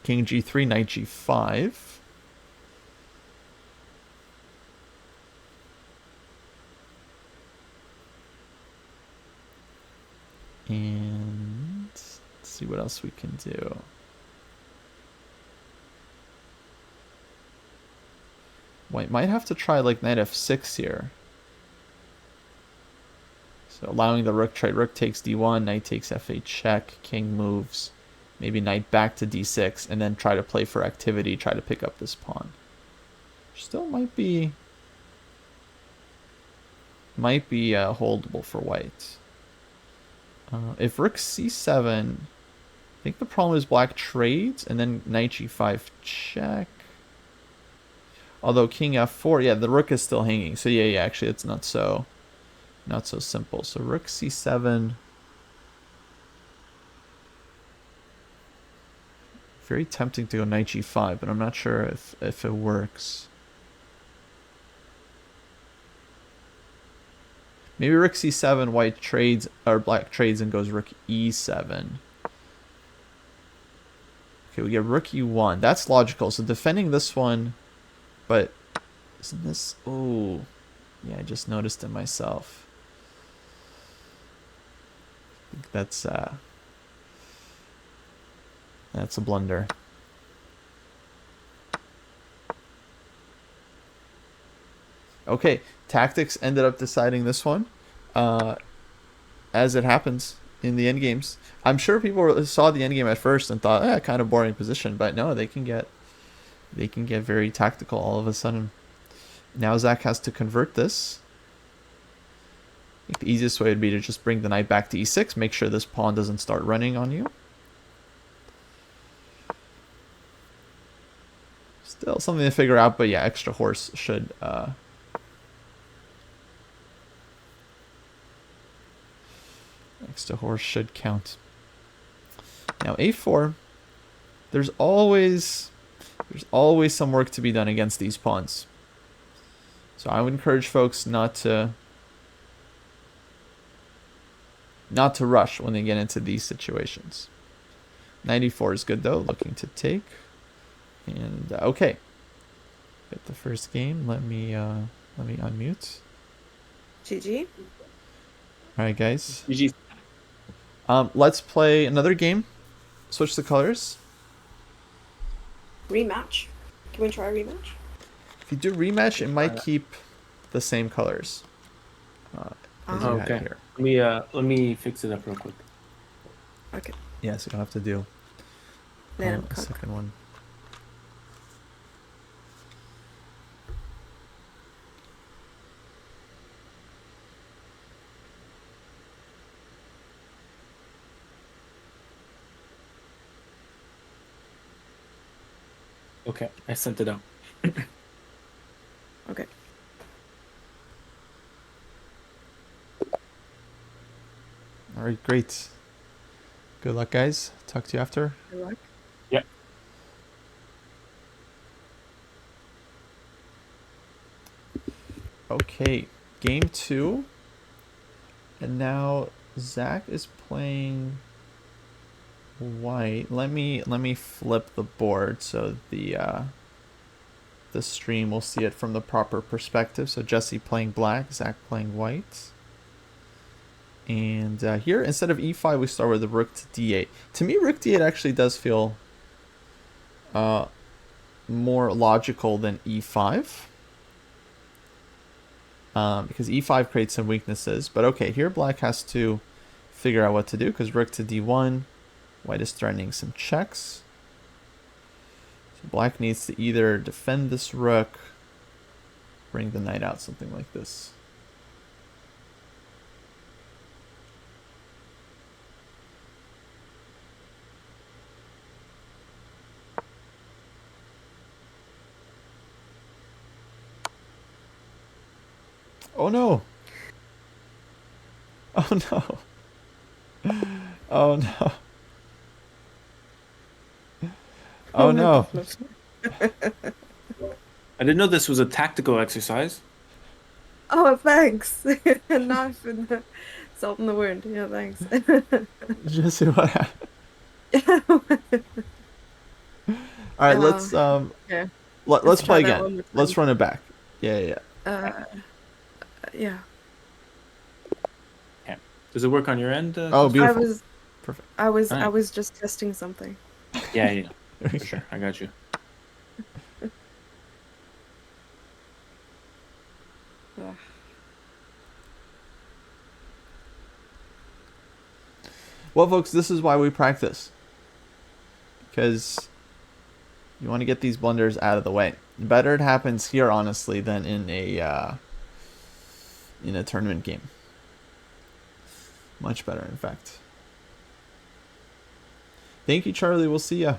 King g3, knight g5. And let's see what else we can do. White might have to try like knight f6 here. So allowing the rook trade. Rook takes d1, knight takes f8 check, king moves. Maybe knight back to d6 and then try to play for activity, try to pick up this pawn. Still might be holdable for white. If rook c7, I think the problem is black trades and then knight g5 check. Although king f4, yeah, the rook is still hanging. So yeah, actually it's not so simple. So rook c7. Very tempting to go knight g5, but I'm not sure if it works. Maybe rook c7, white trades, or black trades and goes rook e7. Okay, we get rook e1. That's logical. So defending this one, but isn't this... Oh, yeah, I just noticed it myself. I think that's a blunder. Okay, tactics ended up deciding this one. As it happens, in the end games. I'm sure people saw the end game at first and thought, kind of boring position, but no, they can get very tactical all of a sudden. Now Zach has to convert this. I think the easiest way would be to just bring the knight back to e6, make sure this pawn doesn't start running on you. Still something to figure out, but yeah, extra horse should count. Now a4, there's always some work to be done against these pawns. So I would encourage folks not to rush when they get into these situations. 94 is good though, looking to take. And okay, get the first game. Let me unmute. GG. All right, guys. GG. Let's play another game. Switch the colors. Rematch. Can we try a rematch? If you do rematch, it might keep the same colors. As you had Okay. here. Let me fix it up real quick. Okay. Yeah, so you'll have to do Then a second one. Okay, I sent it out. Okay. All right, great. Good luck, guys. Talk to you after. Good luck. Yeah. Okay, game 2. And now Zach is playing white. Let me flip the board so the stream will see it from the proper perspective. So Jesse playing black, Zach playing white. And here, instead of e5, we start with the rook to d8. To me, rook d8 actually does feel more logical than e5. Because e5 creates some weaknesses. But okay, here black has to figure out what to do, because rook to d1, white is threatening some checks. So black needs to either defend this rook, bring the knight out, something like this. Oh no! Oh no! Oh no! Oh no! I didn't know this was a tactical exercise. Oh, thanks. Knife and the salt in the wound. Yeah, thanks. Jesse, what happened? All right, let's yeah. let's play try that one again. more time. Let's run it back. Yeah. Yeah. Okay. Does it work on your end? Oh, beautiful. Perfect. I was Nice. just testing something. Yeah. For sure. I got you. Ugh. Well, folks, this is why we practice. Because you want to get these blunders out of the way. Better it happens here, honestly, than in a tournament game. Much better, in fact. Thank you, Charlie. We'll see ya.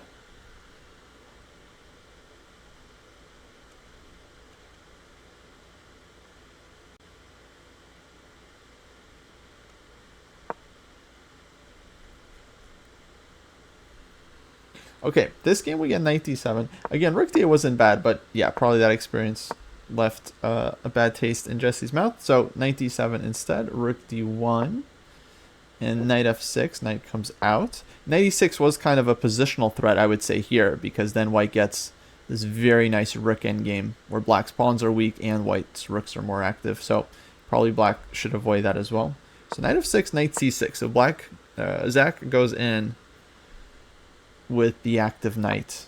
Okay, this game we get knight d7. Again, rook d8 wasn't bad, but yeah, probably that experience left a bad taste in Jesse's mouth. So knight d7 instead, rook d1, and knight f6. Knight comes out. Knight e6 was kind of a positional threat, I would say, here, because then white gets this very nice rook endgame where black's pawns are weak and white's rooks are more active. So probably black should avoid that as well. So knight f6, knight c6. So black, Zach goes in with the active knight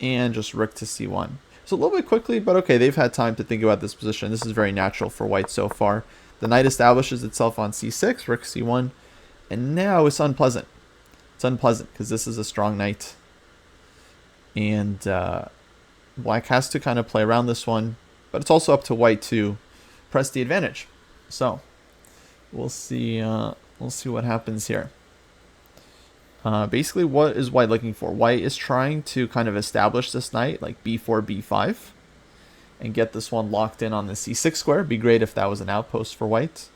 and just rook to c1. So a little bit quickly, but okay, they've had time to think about this position. This is very natural for white so far. The knight establishes itself on c6, rook c1, And now it's unpleasant. It's unpleasant because this is a strong knight. And black has to kind of play around this one. But it's also up to white to press the advantage. So we'll see what happens here. Basically, what is white looking for? White is trying to kind of establish this knight, like b4, b5, and get this one locked in on the c6 square. It'd be great if that was an outpost for white.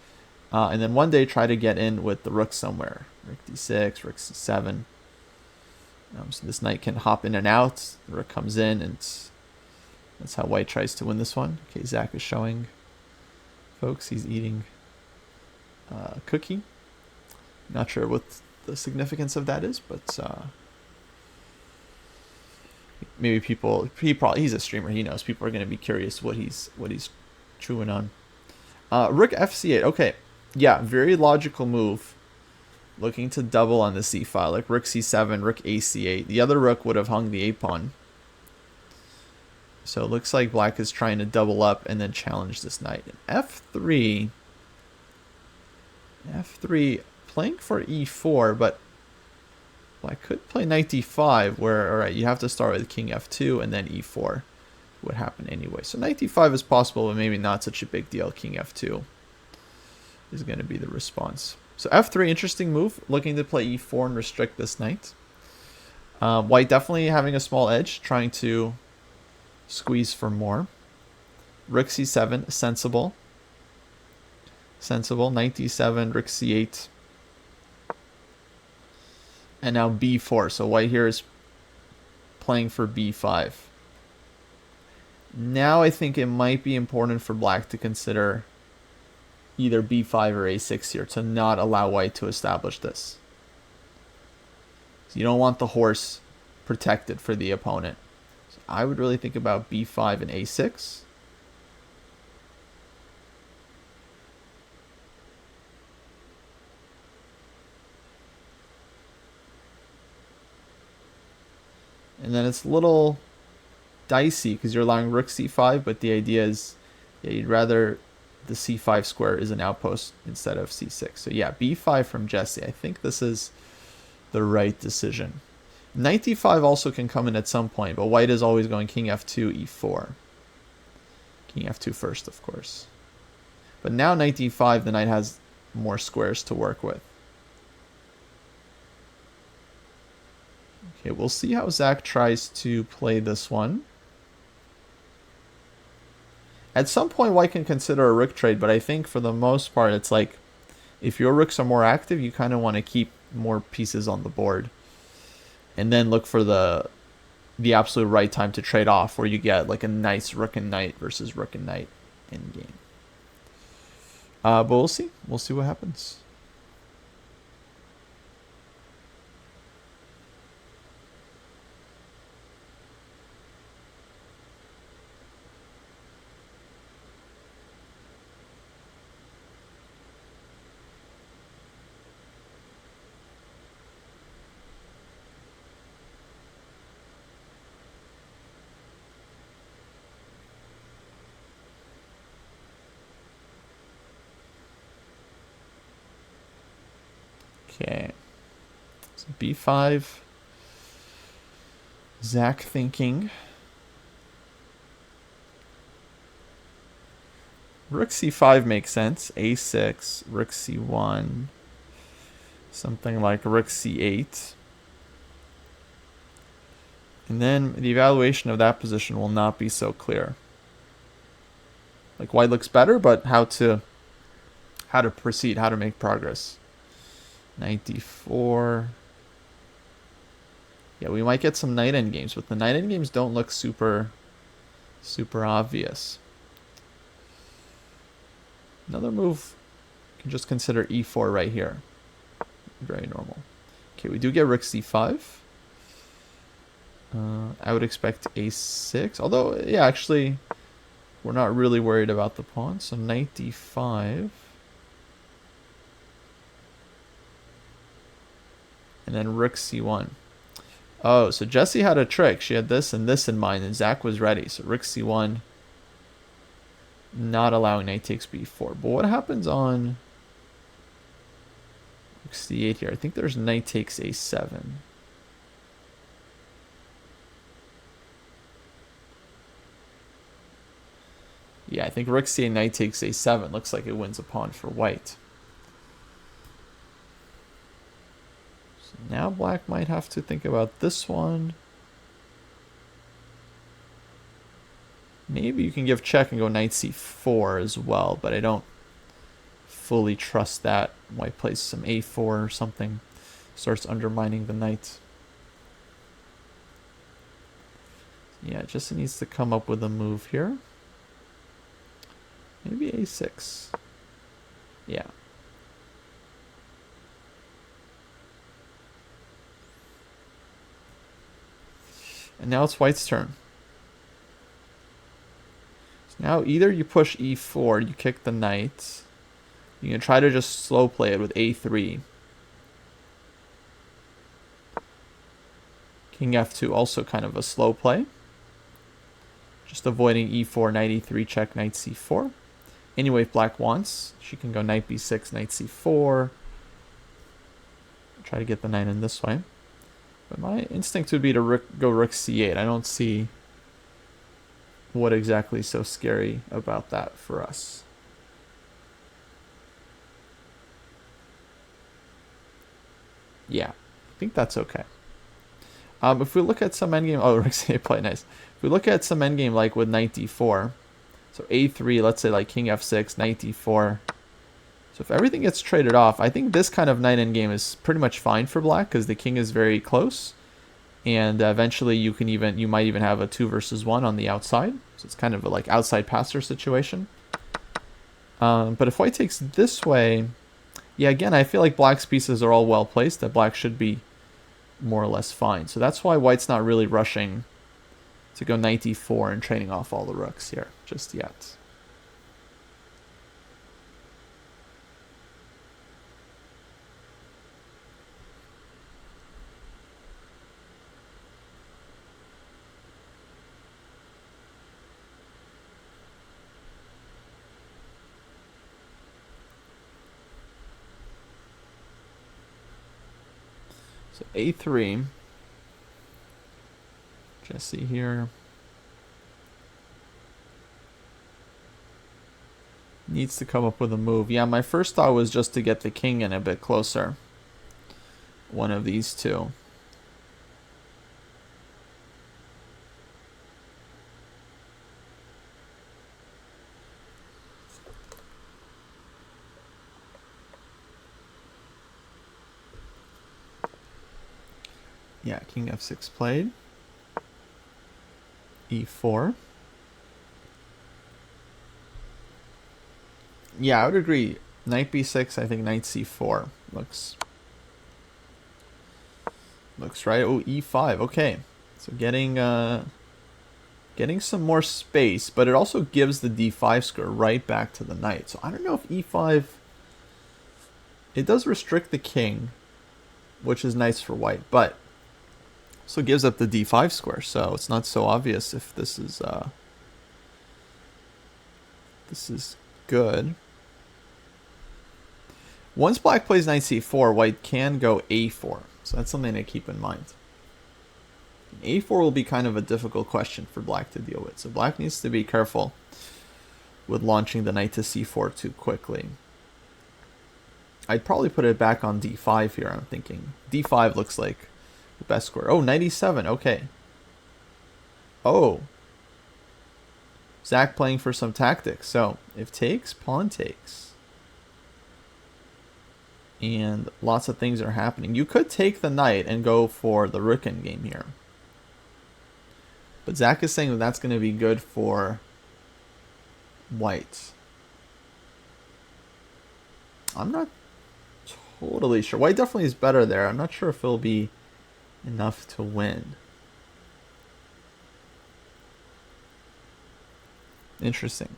And then one day try to get in with the rook somewhere. Rook d6, rook c7. So this knight can hop in and out. The rook comes in, and that's how white tries to win this one. Okay, Zach is showing folks he's eating a cookie. Not sure what the significance of that is, but maybe he's a streamer, he knows people are going to be curious what he's chewing on. Rook fc8. Okay, yeah, very logical move, looking to double on the c file, like rook c7, rook ac8. The other rook would have hung the a pawn, so it looks like black is trying to double up and then challenge this knight. f3 playing for e4, but black could play knight d5, where, alright, you have to start with king f2 and then e4 would happen anyway. So knight d5 is possible, but maybe not such a big deal. King f2 is going to be the response. So f3, interesting move, looking to play e4 and restrict this knight. White definitely having a small edge, trying to squeeze for more. Rook c7, sensible. Knight d7, rook c8. And now b4. So white here is playing for b5. Now I think it might be important for black to consider either b5 or a6 here to not allow white to establish this. So you don't want the horse protected for the opponent. So I would really think about b5 and a6. And then it's a little dicey because you're allowing rook c5, but the idea is, yeah, you'd rather the c5 square is an outpost instead of c6. So yeah, b5 from Jesse. I think this is the right decision. Knight d5 also can come in at some point, but white is always going king f2, e4. King f2 first, of course. But now knight d5, the knight has more squares to work with. Okay, we'll see how Zach tries to play this one. At some point, white can consider a rook trade, but I think for the most part, it's like, if your rooks are more active, you kind of want to keep more pieces on the board. And then look for the absolute right time to trade off, where you get like a nice rook and knight versus rook and knight in game. But we'll see. We'll see what happens. Okay, so b5. Zach thinking. Rook c5 makes sense. a6, rook c1, something like rook c8. And then the evaluation of that position will not be so clear. Like white looks better, but how to proceed, how to make progress. Knight d4. Yeah, we might get some knight endgames, but the knight endgames don't look super obvious. Another move, you can just consider e4 right here. Very normal. Okay, we do get rook c5. I would expect a6, although, yeah, actually, we're not really worried about the pawn. So knight d5. And then rook c1. Oh, so Jesse had a trick. She had this and this in mind, and Zach was ready. So rook c1, not allowing knight takes b4. But what happens on Rook c8 here. I think there's knight takes a7. Yeah, I think rook c8, knight takes a7. Looks like it wins a pawn for white. So now black might have to think about this one. Maybe you can give check and go knight c4 as well, but I don't fully trust that. White plays some a4 or something. Starts undermining the knight. Yeah, Jesse needs to come up with a move here. Maybe a6. Yeah. And now it's white's turn. So now either you push e4, you kick the knight. You can try to just slow play it with a3. King f2, also kind of a slow play. Just avoiding e4, knight e3, check, knight c4. Anyway, if black wants, she can go knight b6, knight c4. Try to get the knight in this way. But my instinct would be to go rook c8. I don't see what exactly is so scary about that for us. Yeah, I think that's okay. If we look at some endgame... Oh, rook c8 play, nice. If we look at some endgame like with knight d4... So a3, let's say like king f6, knight d4. So if everything gets traded off, I think this kind of knight endgame is pretty much fine for black because the king is very close. And eventually you might even have a 2 versus 1 on the outside. So it's kind of a like outside passer situation. But if white takes this way, yeah, again, I feel like black's pieces are all well placed, that black should be more or less fine. So that's why white's not really rushing to go knight d4 and trading off all the rooks here just yet. So a3. Jesse here. Needs to come up with a move. Yeah, my first thought was just to get the king in a bit closer. One of these two. Yeah, king f6 played. e4. Yeah, I would agree. Knight b6, I think knight c4 looks right. Oh, e5. Okay. So getting some more space, but it also gives the d5 square right back to the knight. So I don't know if e5, it does restrict the king, which is nice for white, but also gives up the d5 square. So it's not so obvious if this is good. Once black plays knight c4, white can go a4. So that's something to keep in mind. a4 will be kind of a difficult question for black to deal with. So black needs to be careful with launching the knight to c4 too quickly. I'd probably put it back on d5 here, I'm thinking. d5 looks like the best square. Oh, knight e7, okay. Oh. Zach playing for some tactics. So if takes, pawn takes. And lots of things are happening. You could take the knight and go for the rook endgame here. But Zach is saying that that's going to be good for white. I'm not totally sure. White definitely is better there. I'm not sure if it'll be enough to win. Interesting.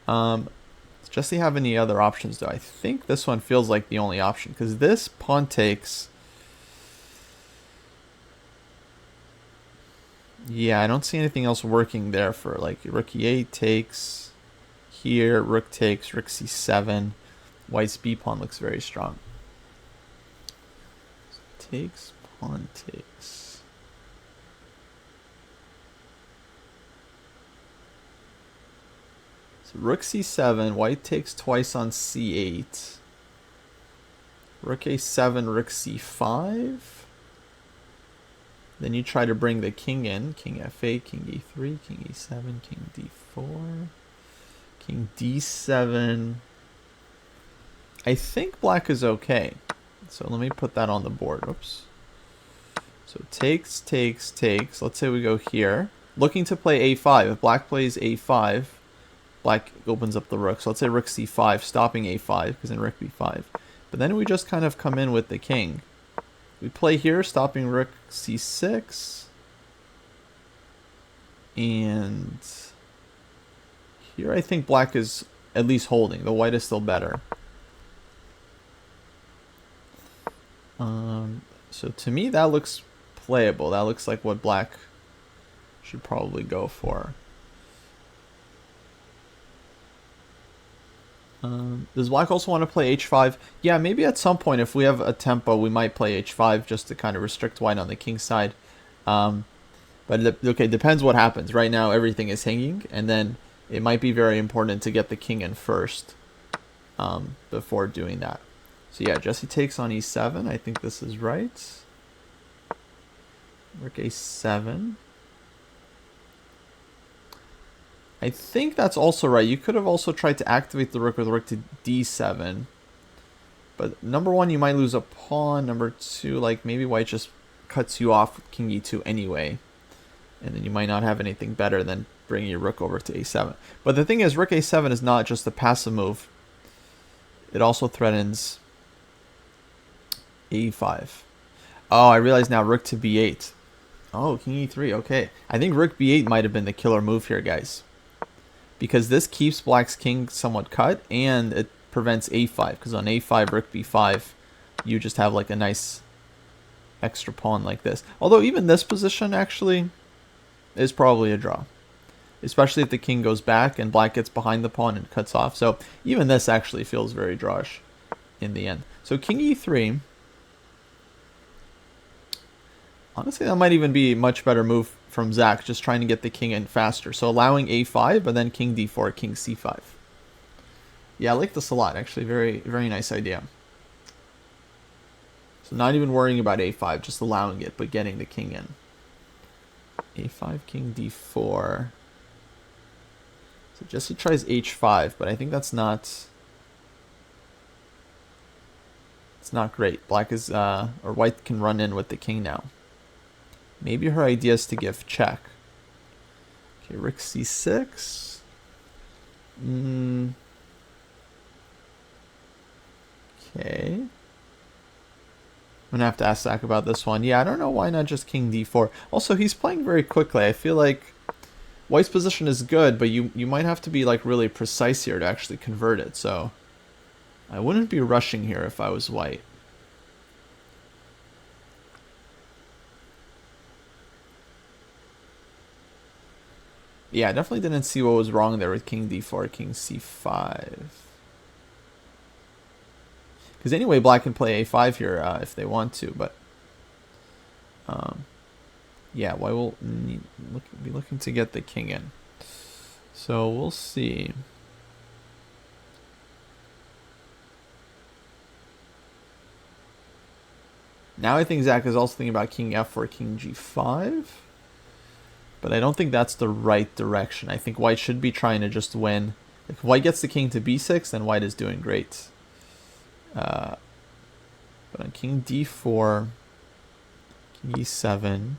Does Jesse have any other options though? I think this one feels like the only option because this pawn takes. Yeah, I don't see anything else working there for like rook e8 takes here, rook takes, rook c7. White's b pawn looks very strong. takes, pawn takes. So rook c7, white takes twice on c8. Rook a7, rook c5. Then you try to bring the king in. King f8, king e3, king e7, king d4, king d7. I think black is okay. So let me put that on the board. Oops. So takes, takes, takes. Let's say we go here. Looking to play a5. If black plays a5, black opens up the rook. So let's say rook c5, stopping a5, because then rook b5. But then we just kind of come in with the king. We play here, stopping rook c6. And here I think black is at least holding. The white is still better. So to me, that looks playable. That looks like what black should probably go for. Does black also want to play h5? Yeah, maybe at some point, if we have a tempo, we might play h5 just to kind of restrict white on the king side. But okay, depends what happens. Right now, everything is hanging, and then it might be very important to get the king in first before doing that. So yeah, Jesse takes on e7. I think this is right. Rook a7. I think that's also right. You could have also tried to activate the rook with rook to d7. But number one, you might lose a pawn. Number two, like maybe white just cuts you off with king e2 anyway. And then you might not have anything better than bringing your rook over to a7. But the thing is, rook a7 is not just a passive move. It also threatens e5. Oh, I realize now, rook to b8. Oh, king e3, okay. I think rook b8 might have been the killer move here, guys. Because this keeps black's king somewhat cut, and it prevents a5. Because on a5, rook b5, you just have like a nice extra pawn like this. Although even this position actually is probably a draw. Especially if the king goes back and black gets behind the pawn and cuts off. So even this actually feels very drawish in the end. So king e3. Honestly, that might even be a much better move from Zach, just trying to get the king in faster. So allowing a5, but then king d4, king c5. Yeah, I like this a lot, actually. Very, very nice idea. So not even worrying about a5, just allowing it, but getting the king in. a5, king d4. So Jesse tries h5, but I think that's not... It's not great. Black is, or white can run in with the king now. Maybe her idea is to give check. Okay, rook c6. Okay. I'm going to have to ask Zach about this one. Yeah, I don't know why not just king d4. Also, he's playing very quickly. I feel like white's position is good, but you might have to be like really precise here to actually convert it. So I wouldn't be rushing here if I was white. Yeah, I definitely didn't see what was wrong there with king d4, king c5. Because anyway, black can play a5 here if they want to, but... yeah, white will be looking to get the king in. So we'll see. Now I think Zach is also thinking about king f4, king g5. But I don't think that's the right direction. I think white should be trying to just win. If white gets the king to b6, then white is doing great. But on king d4, king e7,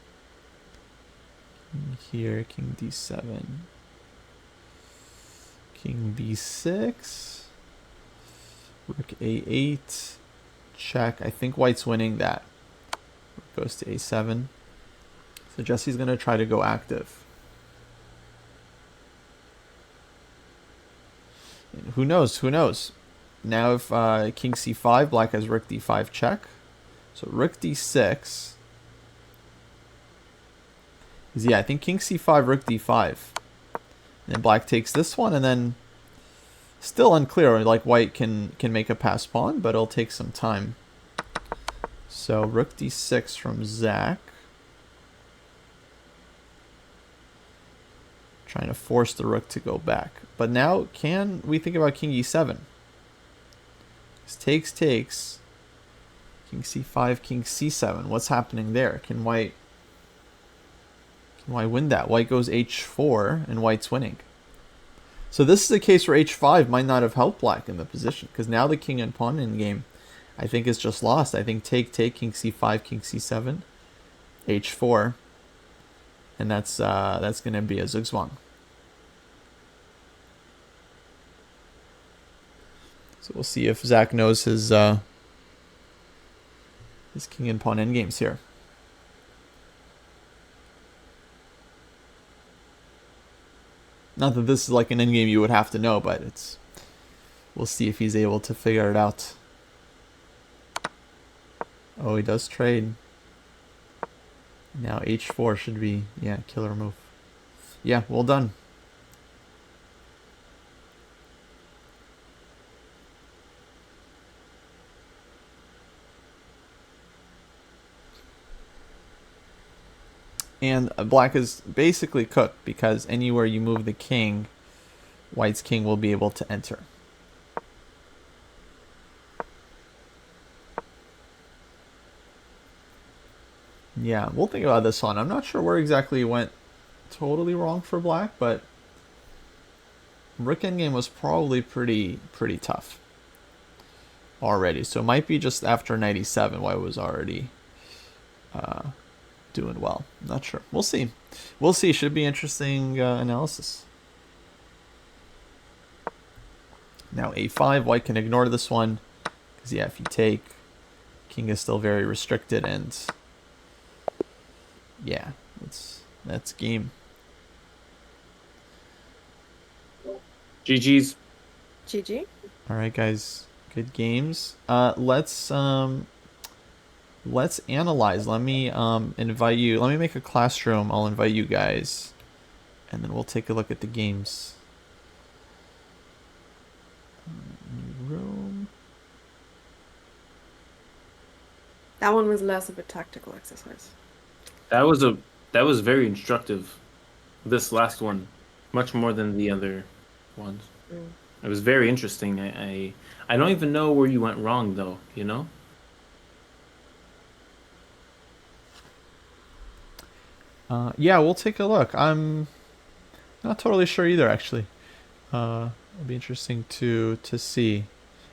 king here, king d7, king b6, rook a8, check. I think white's winning that. Rook goes to a7. So Jesse's going to try to go active. And who knows? Who knows? Now if king c5, black has rook d5 check. So rook d6. Yeah, I think king c5, rook d5. And then black takes this one, and then still unclear. Like white can make a pass pawn, but it'll take some time So rook d6 from Zach. Trying to force the rook to go back. But now, can we think about king e7? This takes. King c5, king c7. What's happening there? Can white win that? White goes h4, and white's winning. So this is a case where h5 might not have helped black in the position, because now the king and pawn in game, I think, is just lost. I think take, king c5, king c7, h4, and that's going to be a zugzwang. So we'll see if Zach knows his king and pawn endgames here. Not that this is like an endgame you would have to know, but we'll see if he's able to figure it out. Oh, he does trade. Now h4 should be, yeah, killer move. Yeah, well done. And black is basically cooked, because anywhere you move the king, white's king will be able to enter. Yeah, we'll think about this one. I'm not sure where exactly went totally wrong for black, but rook endgame was probably pretty tough already. So it might be just after knight e7 white was already doing well. Not sure. We'll see. We'll see. Should be interesting analysis. Now a5, white can ignore this one, because yeah, if you take, king is still very restricted, and yeah, that's game. GG's. GG. All right, guys, good games. Let's analyze. Let me invite you. Let me make a classroom. I'll invite you guys, and then we'll take a look at the games. New room. That one was less of a tactical exercise. That was very instructive. This last one, much more than the other ones. It was very interesting. I don't even know where you went wrong, though. You know. Yeah, we'll take a look. I'm not totally sure either, actually. It'll be interesting to see.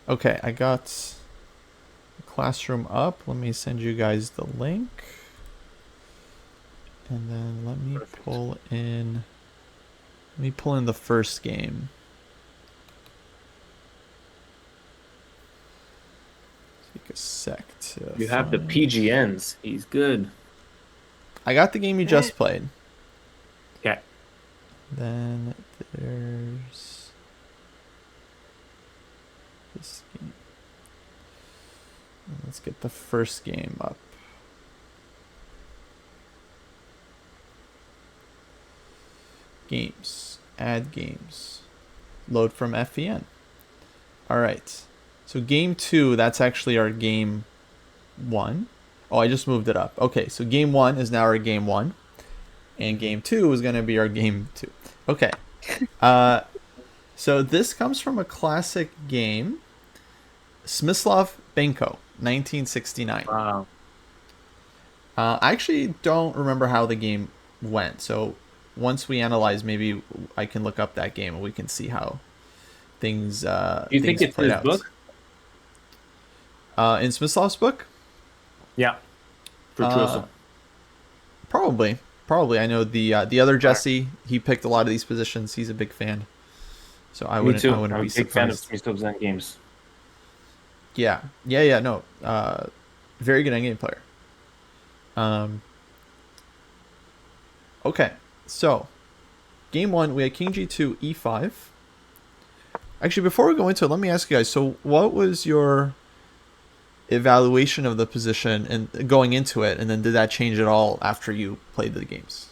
Okay, I got the classroom up. Let me send you guys the link. And then let me pull in the first game. Take a sec to You have the find- PGNs. He's good. I got the game you just played. Yeah. Then there's this game. Let's get the first game up. Games. Add games. Load from FEN. Alright. So game 2, that's actually our game 1. Oh, I just moved it up. Okay, so game 1 is now our game 1. And game 2 is going to be our game 2. Okay. So this comes from a classic game. Smyslov Benko, 1969. Wow. I actually don't remember how the game went. So once we analyze, maybe I can look up that game and we can see how things Do you think it's played his out. book? In Smyslov's book? Yeah. For Trussell. Probably. I know the other Jesse, he picked a lot of these positions. He's a big fan. So I wouldn't be I'm a big fan of surprised. Smyslov's endgames. Yeah, no. Very good endgame player. Okay, so game 1, we had king g2, e5. Actually, before we go into it, let me ask you guys, so what was your evaluation of the position and going into it, and then did that change at all after you played the games?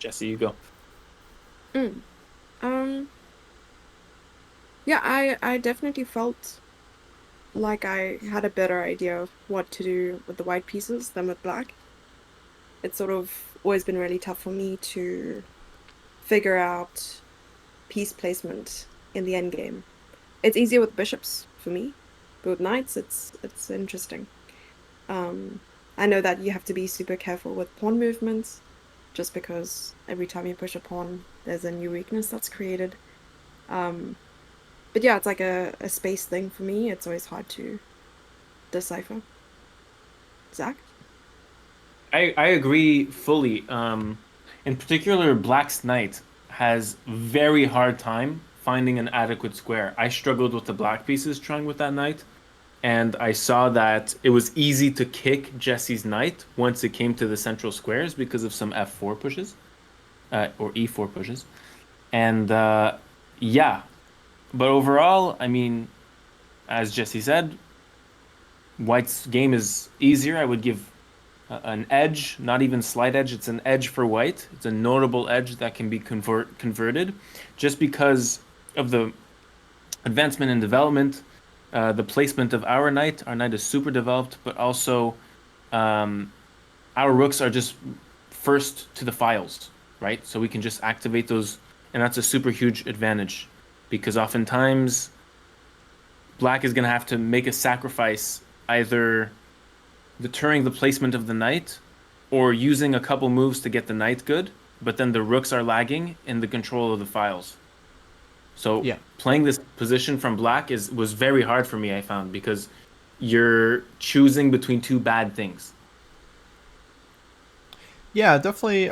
Jesse, you go. Yeah, I definitely felt like I had a better idea of what to do with the white pieces than with black. It's sort of always been really tough for me to figure out piece placement in the end game. It's easier with bishops for me, but with knights, it's interesting. Um, I know that you have to be super careful with pawn movements, just because every time you push a pawn, there's a new weakness that's created. Um, but yeah, it's like a space thing for me. It's always hard to decipher. Zach? I agree fully. In particular, Black's Knight has very hard time finding an adequate square. I struggled with the black pieces trying with that knight, and I saw that it was easy to kick Jesse's knight once it came to the central squares because of some f4 pushes, or e4 pushes. And yeah, but overall, I mean, as Jesse said, White's game is easier. I would give an edge, not even slight edge. It's an edge for White. It's a notable edge that can be converted, just because of the advancement in development, the placement of our knight. Our knight is super developed, but also um, our rooks are just first to the files, right? So we can just activate those, and that's a super huge advantage because oftentimes Black is going to have to make a sacrifice, either deterring the placement of the knight or using a couple moves to get the knight good, but then the rooks are lagging in the control of the files. So Yeah. playing this position from black was very hard for me, I found, because you're choosing between two bad things. Yeah, definitely.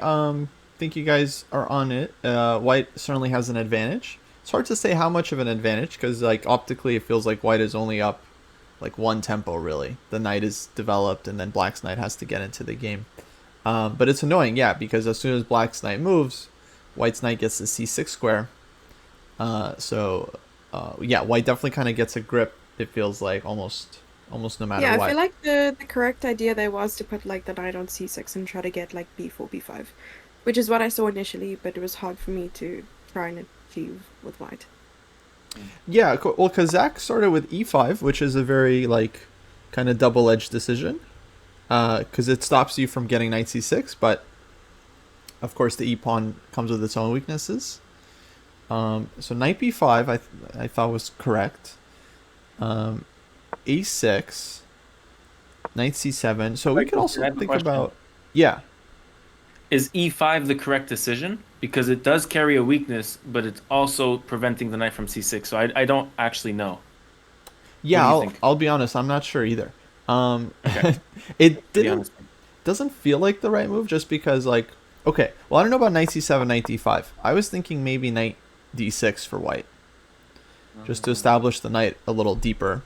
Think you guys are on it. White certainly has an advantage. It's hard to say how much of an advantage because, like, optically, it feels like White is only up like one tempo. Really, the knight is developed, and then Black's knight has to get into the game. But it's annoying, yeah, because as soon as Black's knight moves, White's knight gets the c6 square. Yeah, White definitely kind of gets a grip. It feels like almost no matter Yeah, I feel what. like the correct idea there was to put like the knight on c6 and try to get like b4, b5, which is what I saw initially, but it was hard for me to try and achieve with white. Yeah, well, because Zach started with e5, which is a very like kind of double-edged decision, because it stops you from getting knight c6, but of course the e pawn comes with its own weaknesses. So knight b5, I thought was correct. A6, knight c7. So we Right, could I also have a think question. about, yeah, Is e5 the correct decision? Because it does carry a weakness, but it's also preventing the knight from c6. So I don't actually know. What yeah. do you I'll think? I'll be honest. I'm not sure either. Okay, It to be didn't honest. doesn't feel like the right move just because like okay. Well, I don't know about knight c7, knight d5. I was thinking maybe knight d6 for white, just to establish the knight a little deeper.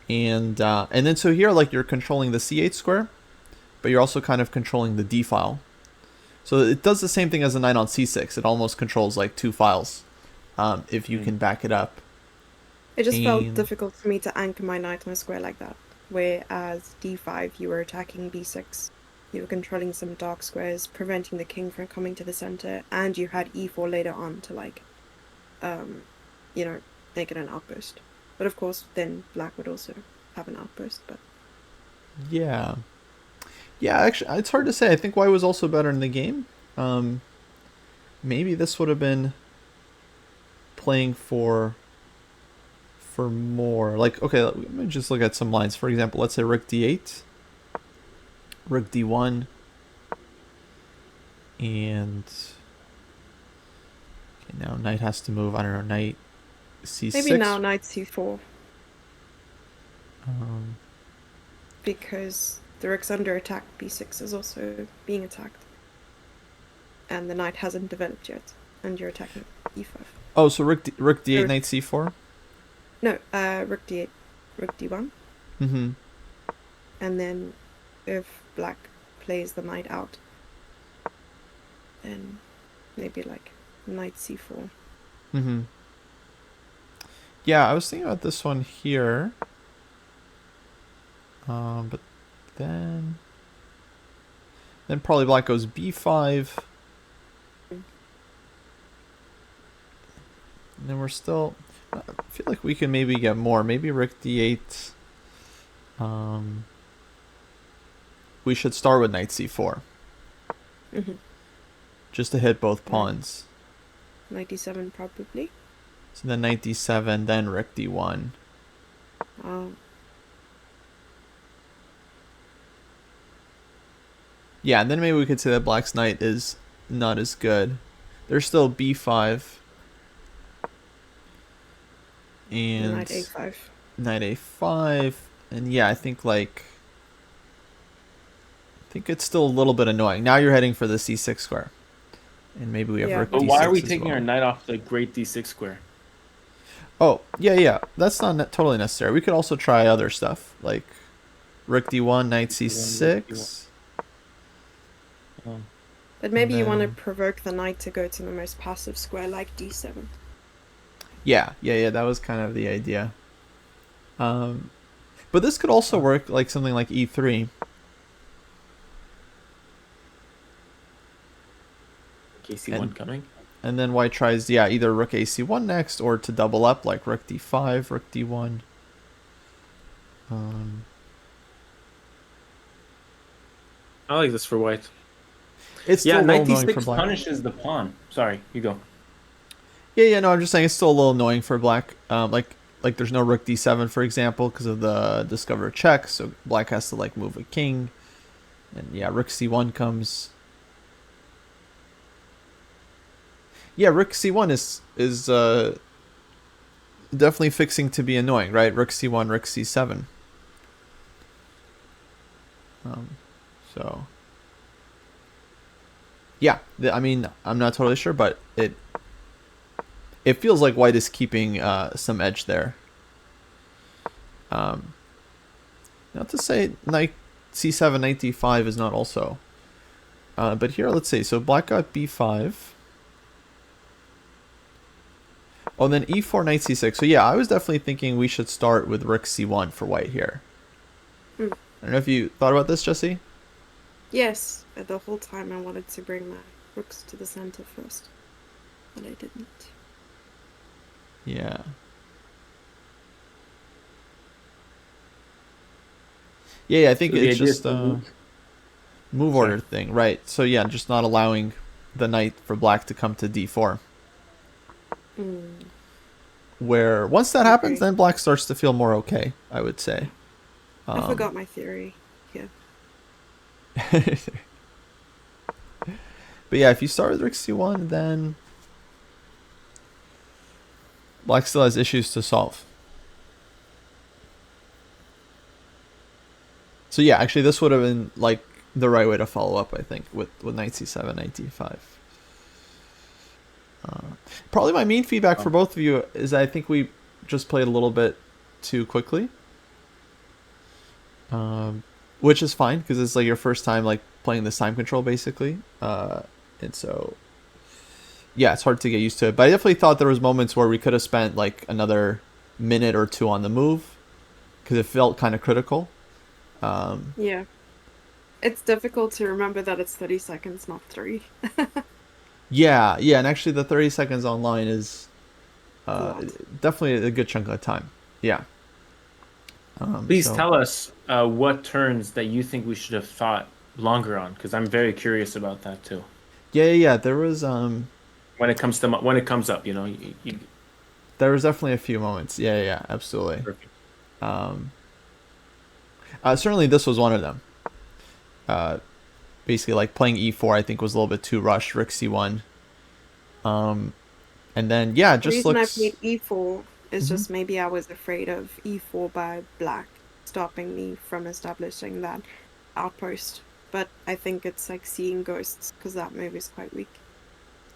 And then so here like you're controlling the c8 square, but you're also kind of controlling the d file. So it does the same thing as a knight on c6. It almost controls like two files, if you Mm. can back it up. It just felt And difficult for me to anchor my knight on a square like that. Whereas d5, you were attacking b6. You were controlling some dark squares, preventing the king from coming to the center, and you had e4 later on to like, um, you know, make it an outburst. But of course, then black would also have an outburst. But yeah, yeah. Actually, it's hard to say. I think white was also better in the game. Um, Maybe this would have been playing for more. Like okay, let me just look at some lines. For example, let's say rook d8, rook d1, and okay, now knight has to move. I don't know, knight maybe now c6. knight c4, Um, because the rook's under attack, b6 is also being attacked, and the knight hasn't developed yet, and you're attacking e5. oh, so rook d8, Or, knight c4. no, rook d8, rook d1, Mm-hmm. and then if black plays the knight out, then maybe like knight c4. Mm-hmm. Yeah, I was thinking about this one here. But then probably black goes b5. And then we're still I feel like we can maybe get more. Maybe rook d8. We should start with knight c4. Mm-hmm. Just to hit both pawns. Knight d7 probably. So then knight d7, then rook d1. Oh. Yeah, and then maybe we could say that black's knight is not as good. There's still b5. And Knight a5. knight a5. And yeah, I think it's still a little bit annoying. Now you're heading for the c6 square. And maybe we have rook But d6 why are we as taking well. our knight off the great d6 square? Oh, yeah. That's not totally necessary. We could also try other stuff, like rook d1, knight c6. But maybe you want to then- provoke the knight to go to the most passive square, like d7. Yeah. That was kind of the idea. But this could also work like something like e3. KC1 coming. And then white tries, either rook ac1 next, or to double up like rook d5, rook d1. I like this for white. It's still a knight little annoying for d6 black. punishes the pawn. Sorry, you go. No, I'm just saying it's still a little annoying for black. Like there's no rook d7, for example, because of the discover check, so black has to like move a king. And rook c1 comes. Rook c1 is definitely fixing to be annoying, right? Rook c1, rook c7. So I mean, I'm not totally sure, but it feels like white is keeping some edge there. Not to say knight c7, knight d5 is not also. But here, let's see. So black got b5. Oh, and then e4, knight c6. So I was definitely thinking we should start with rook c1 for white here. I don't know if you thought about this, Jesse? Yes, but the whole time I wanted to bring my rooks to the center first, but I didn't. Yeah. I think So the it's idea is just to a move Sorry. order thing, right? So just not allowing the knight for black to come to d4. Where once that happens, Okay. then black starts to feel more okay, I would say. I forgot my theory here. But if you start with rook c1, then black still has issues to solve. So actually this would have been like the right way to follow up, I think, with knight c7, knight d5. Probably my main feedback for both of you is I think we just played a little bit too quickly. Which is fine because it's like your first time like playing this time control basically. And so it's hard to get used to it. But I definitely thought there was moments where we could have spent like another minute or two on the move because it felt kind of critical. Yeah. It's difficult to remember that it's 30 seconds, not 3. And actually the 30 seconds online is lot. definitely a good chunk of time. Please so- tell us what turns that you think we should have thought longer on, because I'm very curious about that too. There was When it comes up, you know. there was definitely a few moments. Absolutely. Perfect. Certainly this was one of them. Basically like playing e4 I think was a little bit too rushed, rook c1. And then The just reason looks I played e4 is just maybe I was afraid of e4 by black stopping me from establishing that outpost. But I think it's like seeing ghosts because that move is quite weak.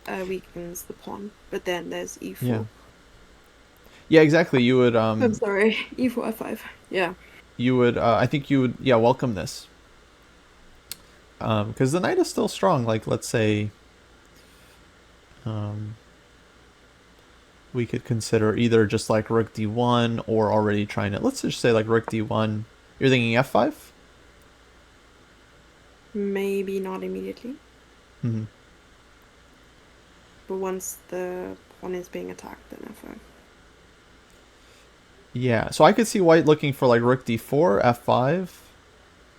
Weakens the pawn. But then there's e4. exactly. You would I'm sorry, e4 f5. Yeah. you would I think you would welcome this. Because the knight is still strong. Like let's say we could consider either just like rook d1 or already trying to, let's just say like rook d1. You're thinking f5? Maybe not immediately. Mm-hmm. But once the pawn is being attacked, then f5. Yeah, so I could see white looking for like rook d4, f5,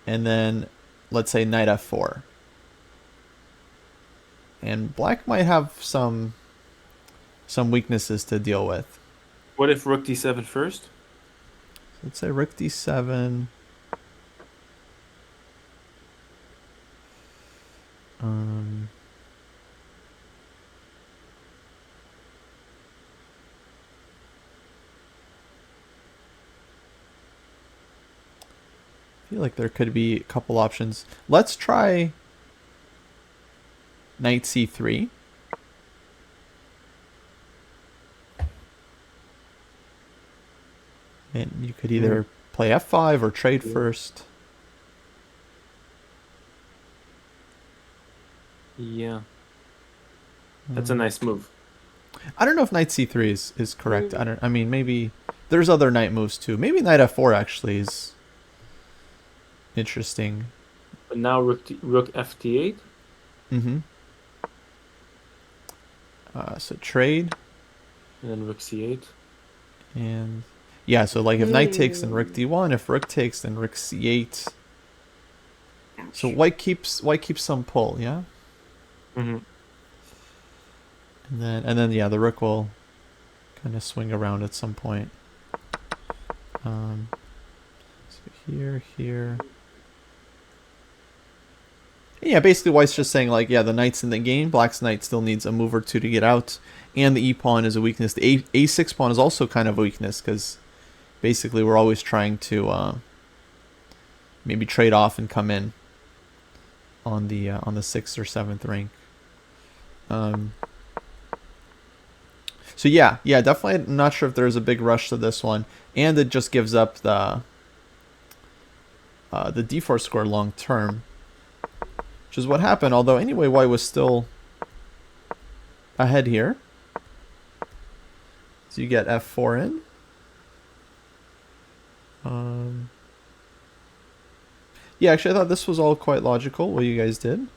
and then let's say knight f4. And black might have some weaknesses to deal with. What if rook d7 first? Let's say rook d7. Um, I feel like there could be a couple options. Let's try knight c3. And you could either play f5 or trade first. Yeah. That's a nice move. I don't know if knight c3 is correct. I mean, maybe there's other knight moves too. Maybe knight f4 actually is interesting. But now rook ft8. Mm-hmm. So trade. And then rook c8. And yeah, so like if knight takes, then rook d1. If rook takes, then rook c8. Ouch. So white keeps some pull, yeah. Mm-hmm. And then yeah, the rook will kind of swing around at some point. So here. Yeah, basically white's just saying like, yeah, the knight's in the game. Black's knight still needs a move or two to get out, and the e pawn is a weakness. The a6 pawn is also kind of a weakness because basically we're always trying to maybe trade off and come in on the 6th or 7th rank. So yeah, definitely. I'm not sure if there's a big rush to this one, and it just gives up the d4 score long term, which is what happened. Although anyway, white was still ahead here. So you get f4 in. Yeah, actually, I thought this was all quite logical, what you guys did.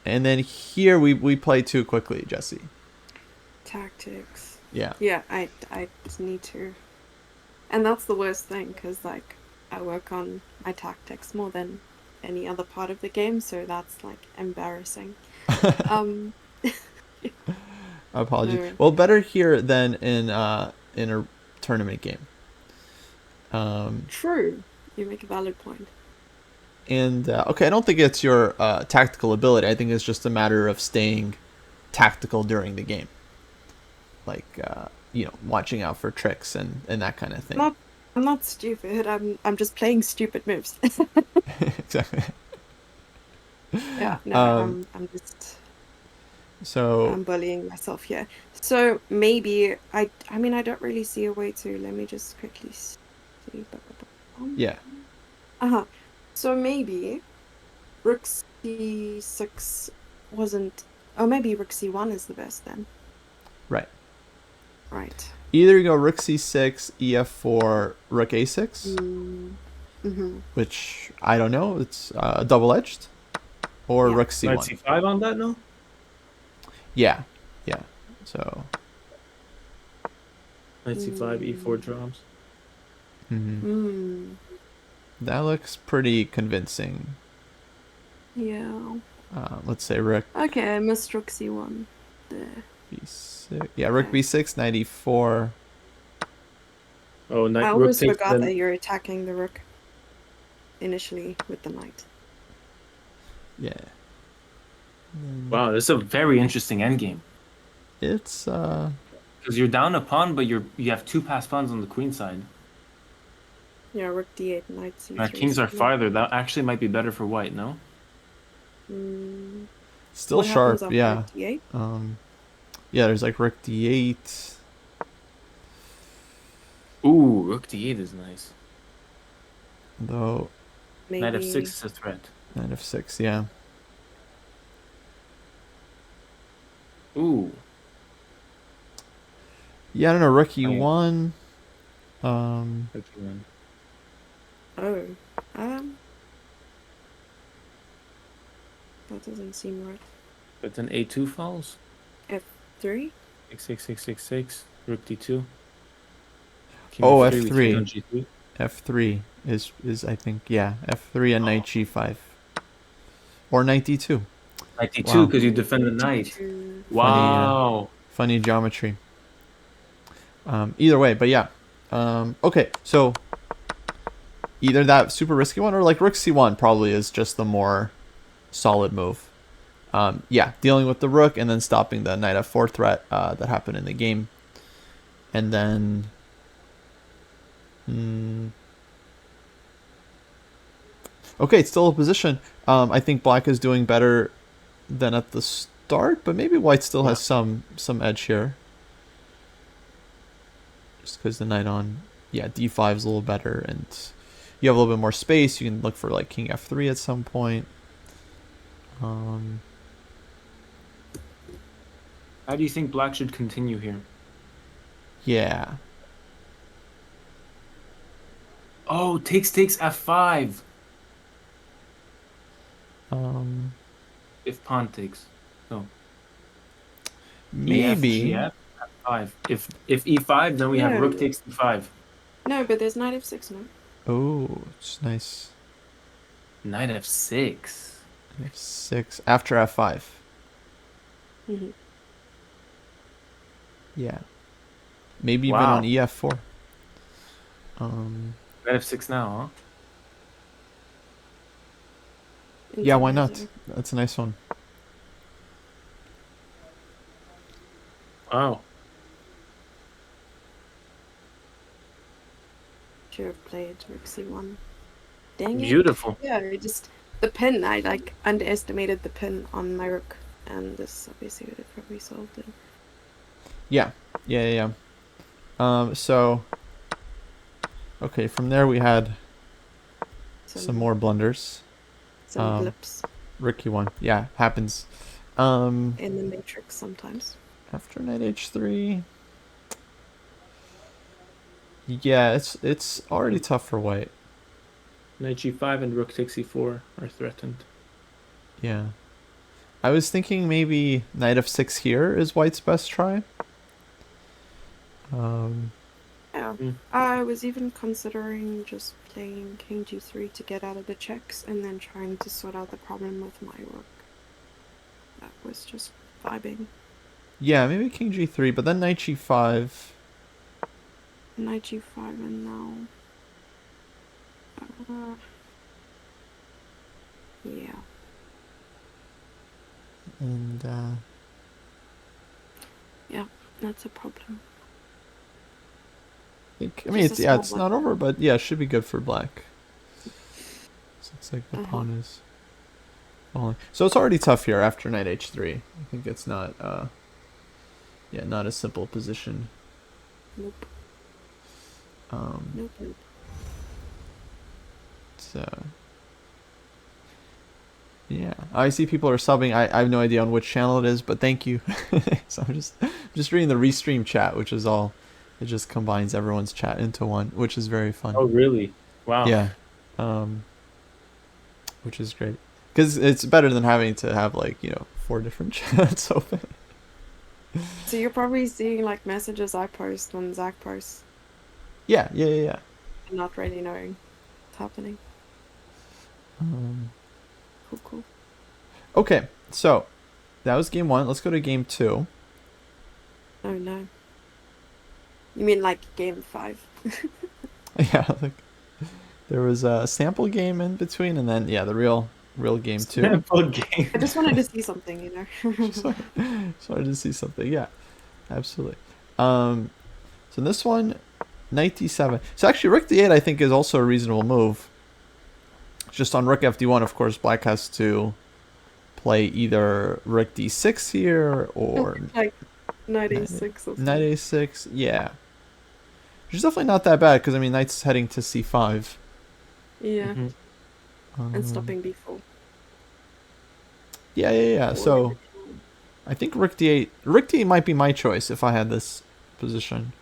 And then here we play too quickly, Jesse. Tactics. Yeah. Yeah, I just need to. And that's the worst thing, because, like, I work on my tactics more than any other part of the game, so that's, like, embarrassing. Apologies. No. Well, better here than in a tournament game. True. You make a valid point. And okay, I don't think it's your tactical ability. I think it's just a matter of staying tactical during the game, like watching out for tricks and that kind of thing. I'm not stupid. I'm just playing stupid moves. Exactly. Yeah. No. I'm just. So I'm bullying myself here. So maybe I mean I don't really see a way to. Let me just quickly see. Yeah. So maybe rook c6 wasn't. Oh, maybe rook c1 is the best then. Right. Right. Either you go rook c6, ef4, rook a6, Mm-hmm. which I don't know. It's double-edged, or Yeah. rook c1. Knight c5 on that, no? Yeah. So. Knight c5, e4 drops. That looks pretty convincing. Yeah. Let's say rook. Okay, I missed rook c1 there. b6. Yeah, rook b6, knight e4. Oh, knight I rook always takes. forgot that you're attacking the rook initially with the knight. Yeah. Wow, this is a very interesting endgame. It's Because you're down a pawn, but you have two passed pawns on the queen side. Yeah, rook d8, knight c3. Our kings are farther. That actually might be better for white, no? still What sharp. happens after Yeah. rook d8? Yeah, there's like rook d8. Ooh, rook d8 is nice. Though Maybe. Knight f6 is a threat. knight f6. Yeah. Ooh. Yeah, I don't know. Rook e1. Rook e1. Oh. That doesn't seem right. But then a2 falls. f3? 6, 6, 6, 6, 6. Rook d2. Oh, F3 with king on F3. G3. F3 is I think, yeah, F3 and knight G5. Or knight D2. Knight D2 Wow. because you defend the knight. G2. Wow. Funny geometry. Either way, but yeah. Okay, so either that super risky one or like rook C1 probably is just the more solid move. Yeah, dealing with the rook and then stopping the knight F4 threat that happened in the game. And then... okay, it's still a position. I think black is doing better than at the start, but maybe white still has some edge here. Just because the knight on, yeah, D5 is a little better, and you have a little bit more space. You can look for like king F3 at some point. How do you think black should continue here? Yeah. Oh, takes F5. If pawn takes. No. Maybe. AF, GF, F5. If E5, then we have rook takes E5. No, but there's knight F6 now. Oh, it's nice. Knight F6. F6 after F5. Mm-hmm. Yeah. Maybe even Wow. on EF4. Knight F6 now, huh? Yeah, why not? That's a nice one. Wow. Should have played rook C1. Dang it. Beautiful. Yeah, the pin, I like underestimated the pin on my rook, and this obviously would have probably solved it. Yeah. So okay, from there we had some more blunders. Some blips Ricky one. Yeah, happens. in the matrix sometimes. After knight H3. Yeah, it's already tough for white. Knight G5 and rook takes E4 are threatened. Yeah. I was thinking maybe knight F6 here is white's best try. Yeah. I was even considering just playing king G3 to get out of the checks and then trying to sort out the problem with my rook. That was just vibing. Yeah, maybe king G3, but then knight G5. Knight G5 and now... yeah. And yeah, that's a problem. I mean, it's not over, but yeah, it should be good for black. So it's like the pawn is falling. So it's already tough here after knight H3. I think it's not not a simple position. Nope. Nope. So yeah, I see people are subbing. I have no idea on which channel it is, but thank you. So I'm just reading the restream chat, which is all. It just combines everyone's chat into one, which is very fun. Oh, really? Wow. Yeah. Which is great. Because it's better than having to have, 4 different chats open. So you're probably seeing, messages I post when Zach posts. Yeah. And not really knowing what's happening. Cool. Okay, so that was game 1. Let's go to game 2. Oh, no. You mean game 5? Yeah, there was a sample game in between, and then the real game 2. Sample game. I just wanted to see something, just wanted to see something. Yeah, absolutely. So this one, knight d7. So actually, rook d8 I think is also a reasonable move. Just on rook fd1, of course, black has to play either rook d6 here or knight a6. Knight a6, yeah. Which is definitely not that bad, because, I mean, knight's heading to c5. Yeah. And stopping b4. Yeah. So, I think rook d8... Rook d8 might be my choice if I had this position.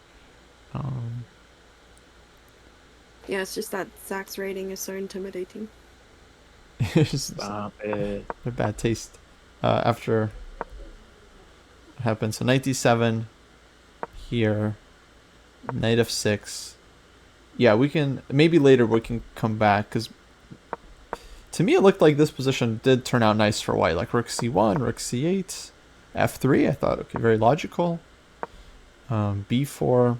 Yeah, it's just that Zach's rating is so intimidating. Stop it. A bad taste. After what happened. So, knight d7 here. Knight f6. Yeah, we can maybe later we can come back because to me it looked like this position did turn out nice for white, like rook c1, rook c8, f3. I thought okay, very logical. B4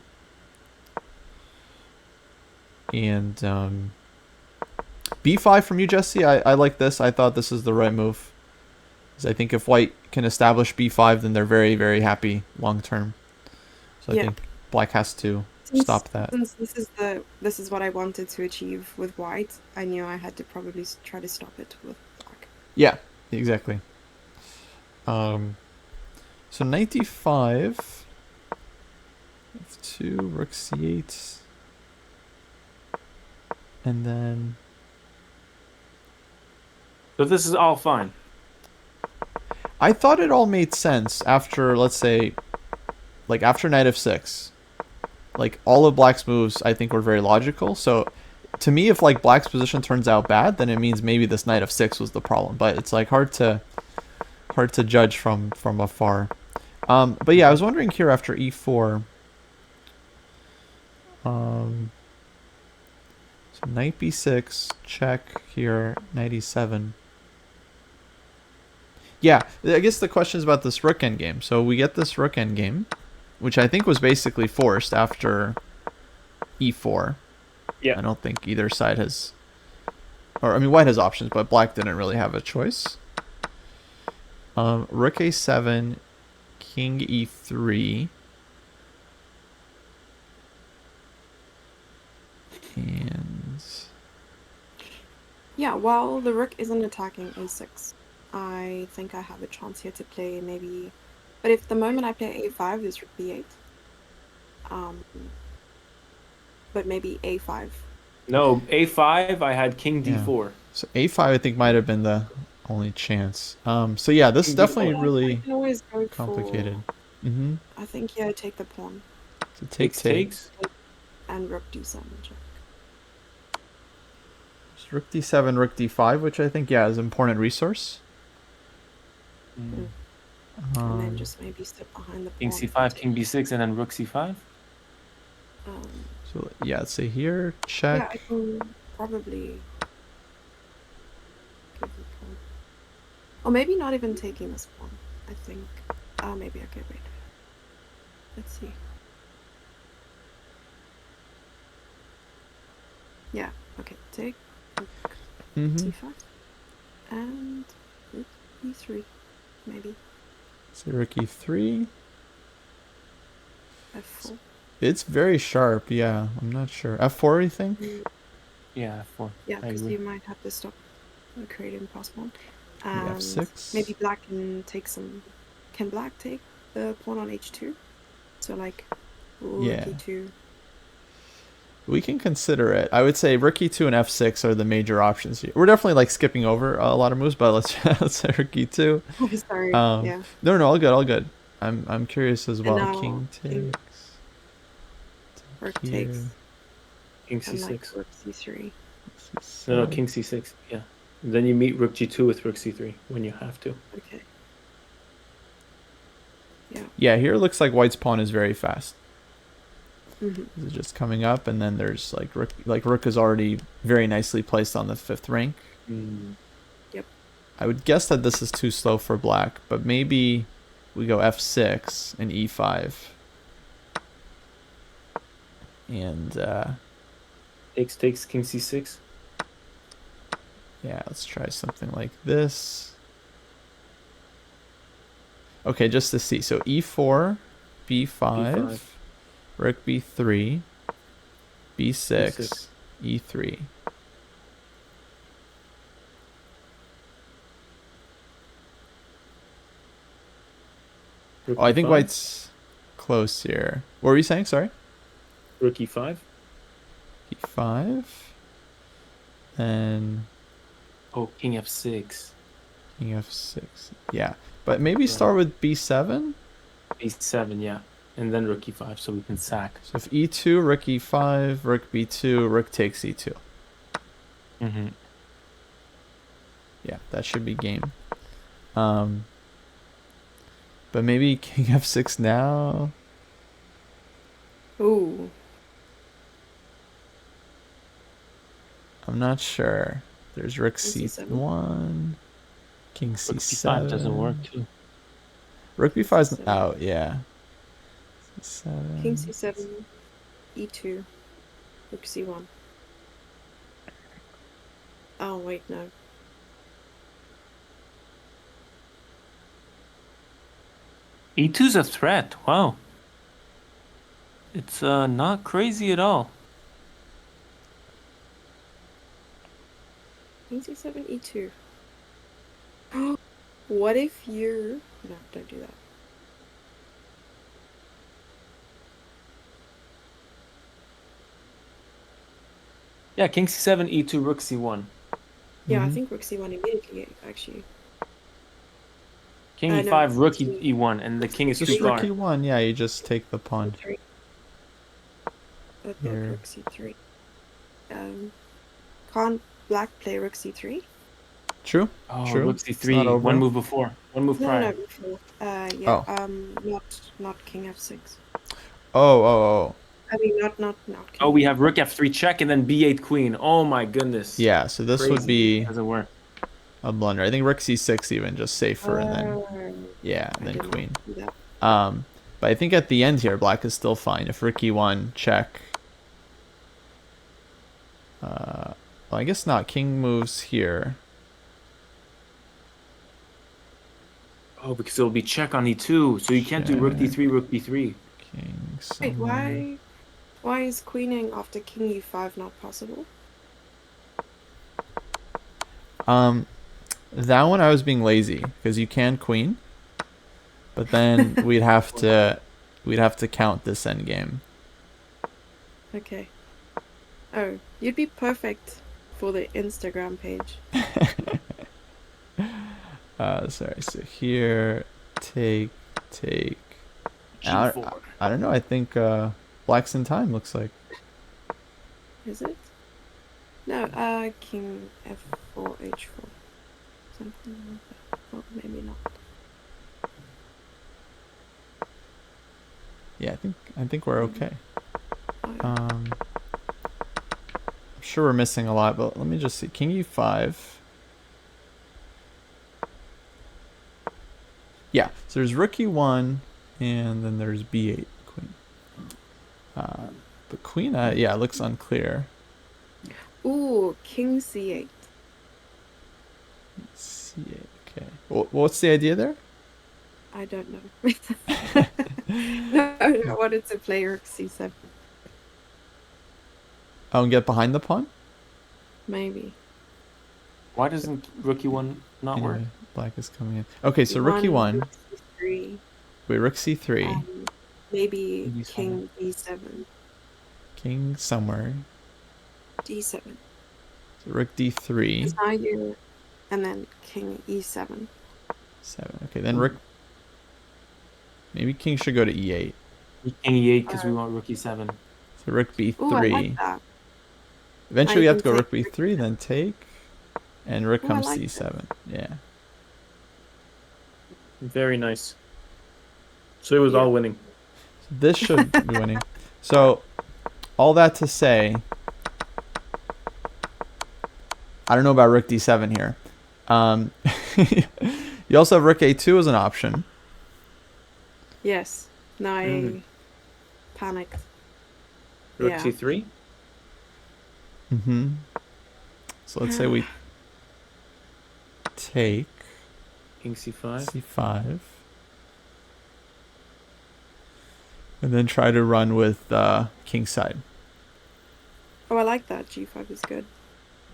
and B5 from you, Jesse. I like this. I thought this is the right move. Because I think if white can establish B5, then they're very, very happy long term. So I think black has to stop that. Since this is what I wanted to achieve with white, I knew I had to probably try to stop it with black. Yeah, exactly. So knight d5, f2, rook c8, and then. So this is all fine. I thought it all made sense after, let's say, like after knight f6. Like all of black's moves, I think were very logical. So, to me, if like black's position turns out bad, then it means maybe this knight f6 was the problem. But it's like hard to judge from afar. But yeah, I was wondering here after e4. So knight b6, check here, knight e7. Yeah, I guess the question is about this rook endgame. So we get this rook endgame, which I think was basically forced after e4. Yeah. I don't think either side has... Or, I mean, white has options, but black didn't really have a choice. Rook a7, king e3. And... Yeah, while the rook isn't attacking a6, I think I have a chance here to play maybe... But if the moment I play a5 is rook b8, but maybe a5. No, a5, I had king d4. Yeah. So a5 I think might have been the only chance. So yeah, this is definitely really complicated. Mm-hmm. I think, yeah, take the pawn. So takes. And rook d7 check. So rook d7, rook d5, which I think, yeah, is an important resource. And then just maybe step behind the pawn. King c5, king b6, and then rook c5? So yeah, let's say here, check. Yeah, I can probably give the pawn. Or maybe not even taking this pawn. I think. Maybe I could wait. Let's see. Yeah. Okay. Take rook c5 and rook e3, maybe. So rook e3. f4. It's very sharp, yeah. I'm not sure. f4, you think? Yeah, f4. Yeah, because you might have to stop creating pass pawn. f6. Maybe black can take some. Can black take the pawn on h2? So like rook e2. We can consider it. I would say rook e2 and f6 are the major options here. We're definitely like skipping over a lot of moves, but let's say rook e2. Oh, sorry. Yeah. No, all good, all good. I'm curious as well. King takes. Rook takes. King c6. And like rook c3. No, king c6. Yeah. And then you meet rook g2 with rook c3 when you have to. Okay. Yeah. Yeah, here it looks like white's pawn is very fast. Mm-hmm. It's just coming up, and then there's like rook is already very nicely placed on the 5th rank. Yep. I would guess that this is too slow for black, but maybe we go f6 and e5. And takes king c6. Yeah, let's try something like this. Okay, just to see. So e4, b5, rook b3, b6, e3. Rook I think e5. white's close here. What were you saying? Sorry? Rook e5. e5. And... Oh, king f6. King f6. Yeah. But maybe start with b7? b7, yeah. And then rook e5, so we can sack. So if e2, rook e5, rook b2, rook takes e2. Yeah, that should be game. But maybe king f6 now? Ooh. I'm not sure. There's rook C7. c1, king Rook c7. c5 doesn't work too. Rook b5's C7. out, yeah. C7. King c7, e2, rook c1. Oh wait, no. E2's a threat. Wow. It's not crazy at all. King c7, e2. What if you're... No, don't do that. Yeah, king c7, e2, rook c1. Yeah, I Mhm. think rook c1 immediately, actually. King No, e5, rook king- e1, and the king is Just too rook far. e1, yeah, you just take the pawn. C3. I thought Here. rook c3. Can't black play rook c3? True. Oh, True. rook It's not c3, over. one move before, one move No, prior. before. Yeah, Oh. not king f6. Oh. I mean, not king. Oh, we have rook f3 check and then b8 queen. Oh my goodness. Yeah, so this would Crazy. be Doesn't work. a blunder. I think rook c6 even just safer, and then yeah, I then did not queen. do that. But I think at the end here, black is still fine. If rook e1 check, well, I guess not. King moves here. Oh, because it'll be check on e2, so you can't do rook d3, rook b3. King. Wait, somewhere. why is queening after king e5 not possible? That one I was being lazy because you can queen, but then we'd have to count this endgame. Okay. Oh, you'd be perfect for the Instagram page. Sorry. So here, take. G4. I don't know. I think black's in time. Looks like. Is it? No, king f4, h4. Something like that. Well, maybe not. Yeah, I think we're okay. Oh, yeah. I'm sure we're missing a lot, but let me just see. King e5. Yeah, so there's rook e1, and then there's b8 queen. But queen, yeah, it looks unclear. Ooh, king c8. c8, okay. Well, what's the idea there? I don't know. No, I wanted to play rook c7. Oh, and get behind the pawn? Maybe. Why doesn't rook e1 not work? Anyway, black is coming in. Okay, so rook e1. Rook c3. Wait, rook c3. Maybe D7. king d7. King somewhere. d7. So rook d3. Now you... And then king e7. 7. Okay, then rook... Maybe king should go to e8. King e8 because we want rook e7. So rook b3. Ooh, I like that. Eventually we I have to go can rook take b3, then take. And rook Ooh, I comes like c7. Yeah. Very nice. So it was Yeah. all winning. This should be winning. So, all that to say, I don't know about rook d7 here. You also have rook a2 as an option. Yes. Now I panicked. Rook Yeah. c3. Mm-hmm. So let's say we take King c5. c5. And then try to run with king side. Oh, I like that. g5 is good.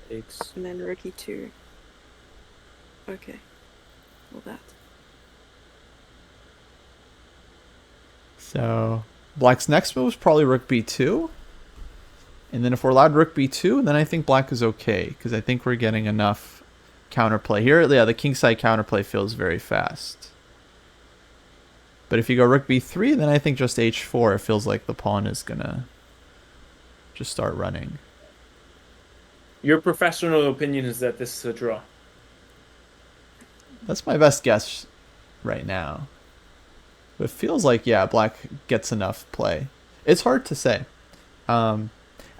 Takes. And then rook e2. Okay. All that. So black's next move is probably rook b2. And then if we're allowed rook b2, then I think black is okay, because I think we're getting enough counterplay here. Yeah, the kingside counterplay feels very fast. But if you go rook b3, then I think just h4, it feels like the pawn is gonna just start running. Your professional opinion is that this is a draw. That's my best guess right now. But it feels like, yeah, black gets enough play. It's hard to say.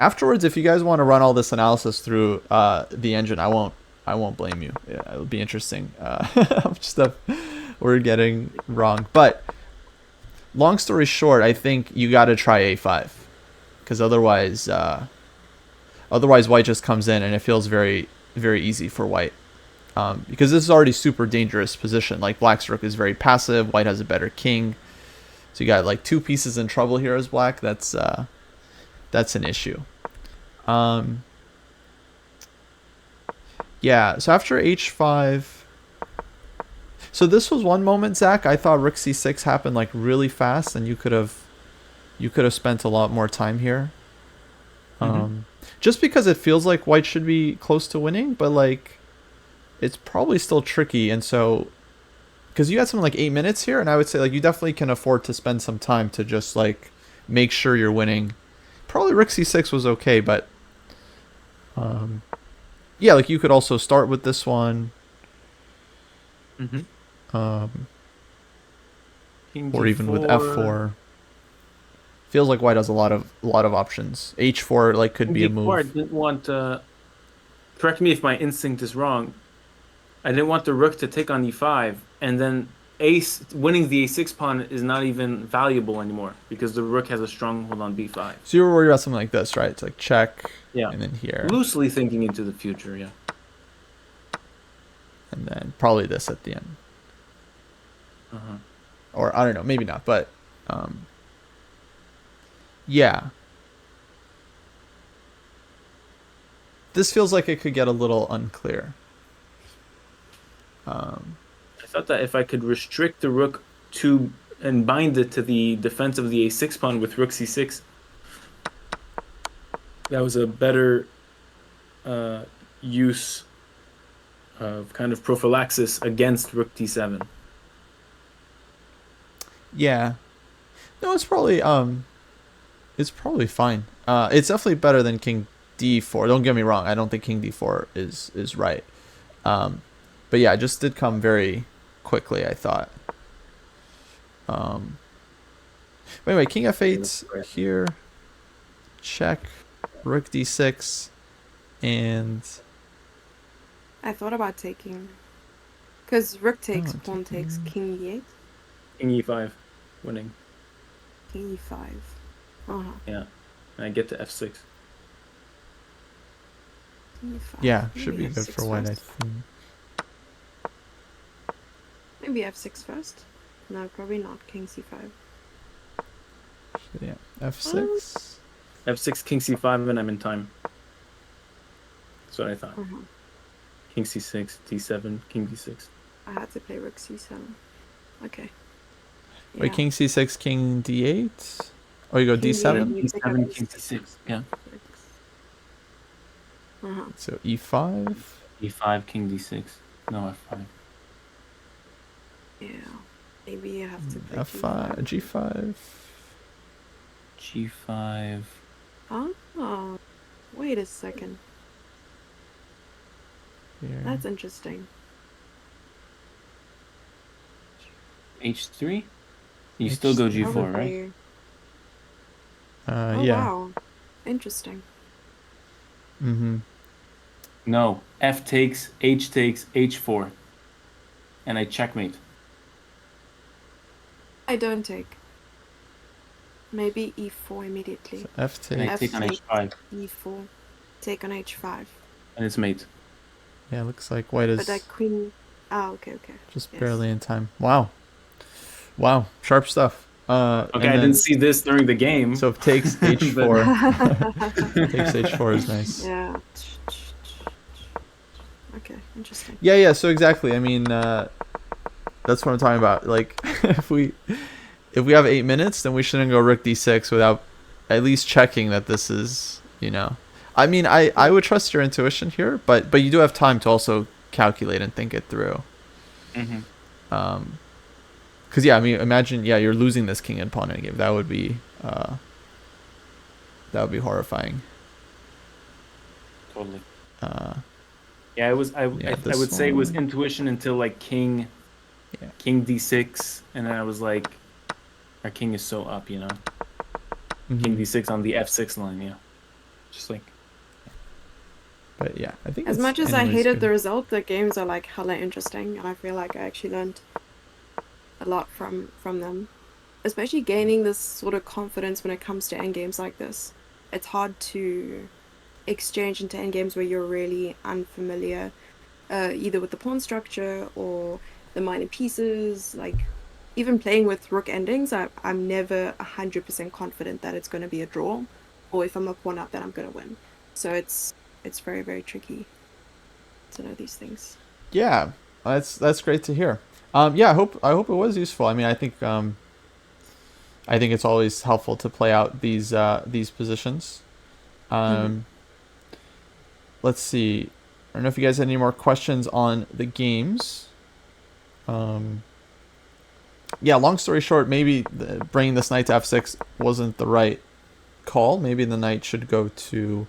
Afterwards, if you guys want to run all this analysis through the engine, I won't blame you. Yeah, it'll be interesting. How much stuff we're getting wrong. But long story short, I think you got to try a5, because otherwise white just comes in and it feels very, very easy for white. Because this is already super dangerous position. Like black's rook is very passive. White has a better king. So you got like 2 pieces in trouble here as black. That's an issue. Yeah, so after h5, so this was one moment, Zach, I thought rook c6 happened like really fast, and you could have spent a lot more time here. Just because it feels like white should be close to winning, but like it's probably still tricky. And so because you had something like 8 minutes here, and I would say like you definitely can afford to spend some time to just like make sure you're winning. Probably rook c6 was okay, but yeah, like you could also start with this one. Or even with f4. Feels like white has a lot of options. h4 like could be a move. I didn't want correct me if my instinct is wrong. I didn't want the rook to take on e5, and then winning the a6 pawn is not even valuable anymore because the rook has a stronghold on b5. So you were worried about something like this, right? It's like check, yeah, and then here. Loosely thinking into the future, yeah. And then probably this at the end. Or I don't know, maybe not, but yeah. This feels like it could get a little unclear. I thought that if I could restrict the rook to and bind it to the defense of the a6 pawn with rook c6, that was a better use of kind of prophylaxis against rook d7. Yeah. No, it's probably fine. It's definitely better than king d4. Don't get me wrong. I don't think king d4 is right. But yeah, it just did come very quickly, I thought. But anyway, king f8 here. Check. Rook d6. And I thought about taking, because rook takes, pawn takes, king e8. King e5, winning. King e5. Yeah, and I get to f6. King e5. yeah, Maybe should be good f6 for white, I first. think. Maybe f6 first. No, probably not. King c5. So yeah, f6. f6, king c5, and I'm in time. That's what I thought. King c6, d7, king d6. I had to play rook c7. Okay. Wait, king c6, king d8? Or you go King d7? d8. d7, king c6, yeah. So e5. e5, king d6. No, f5. Yeah. Maybe you have to play f5, g5. g5. Oh, wait a second. Here. That's interesting. h3? You still go g4, right? Oh, yeah. wow. Interesting. No, f takes, h4. And I checkmate. I don't take. Maybe e4 immediately. So f And I takes. take on h5. E4. Take on h5. And it's mate. Yeah, looks like white is But that queen... Oh, okay. just Yes. barely in time. Wow, sharp stuff. Okay, I didn't see this during the game. So if takes h4, takes h4 is nice. Yeah. Okay, interesting. Yeah. So exactly. I mean, that's what I'm talking about. Like, if we have 8 minutes, then we shouldn't go rook d6 without at least checking that this is, I mean, I would trust your intuition here, but you do have time to also calculate and think it through. Because yeah, I mean, imagine you're losing this king and pawn in a game. That would be horrifying. Totally. Yeah, it was. I would say it was intuition until like king d6, and then I was like, our king is so up, King d6 on the f6 line, yeah. Just like But yeah, I think As it's much as I anyways hated good. the result, the games are like hella interesting, and I feel like I actually learned a lot from them. Especially gaining this sort of confidence when it comes to endgames like this. It's hard to exchange into endgames where you're really unfamiliar, either with the pawn structure or the minor pieces. Like, even playing with rook endings, I'm never 100% confident that it's going to be a draw, or if I'm a pawn up, that I'm going to win. So it's very, very tricky to know these things. Yeah, that's great to hear. Yeah, I hope it was useful. I mean, I think it's always helpful to play out these positions. Let's see. I don't know if you guys had any more questions on the games. Yeah, long story short, maybe bringing this knight to f6 wasn't the right call. Maybe the knight should go to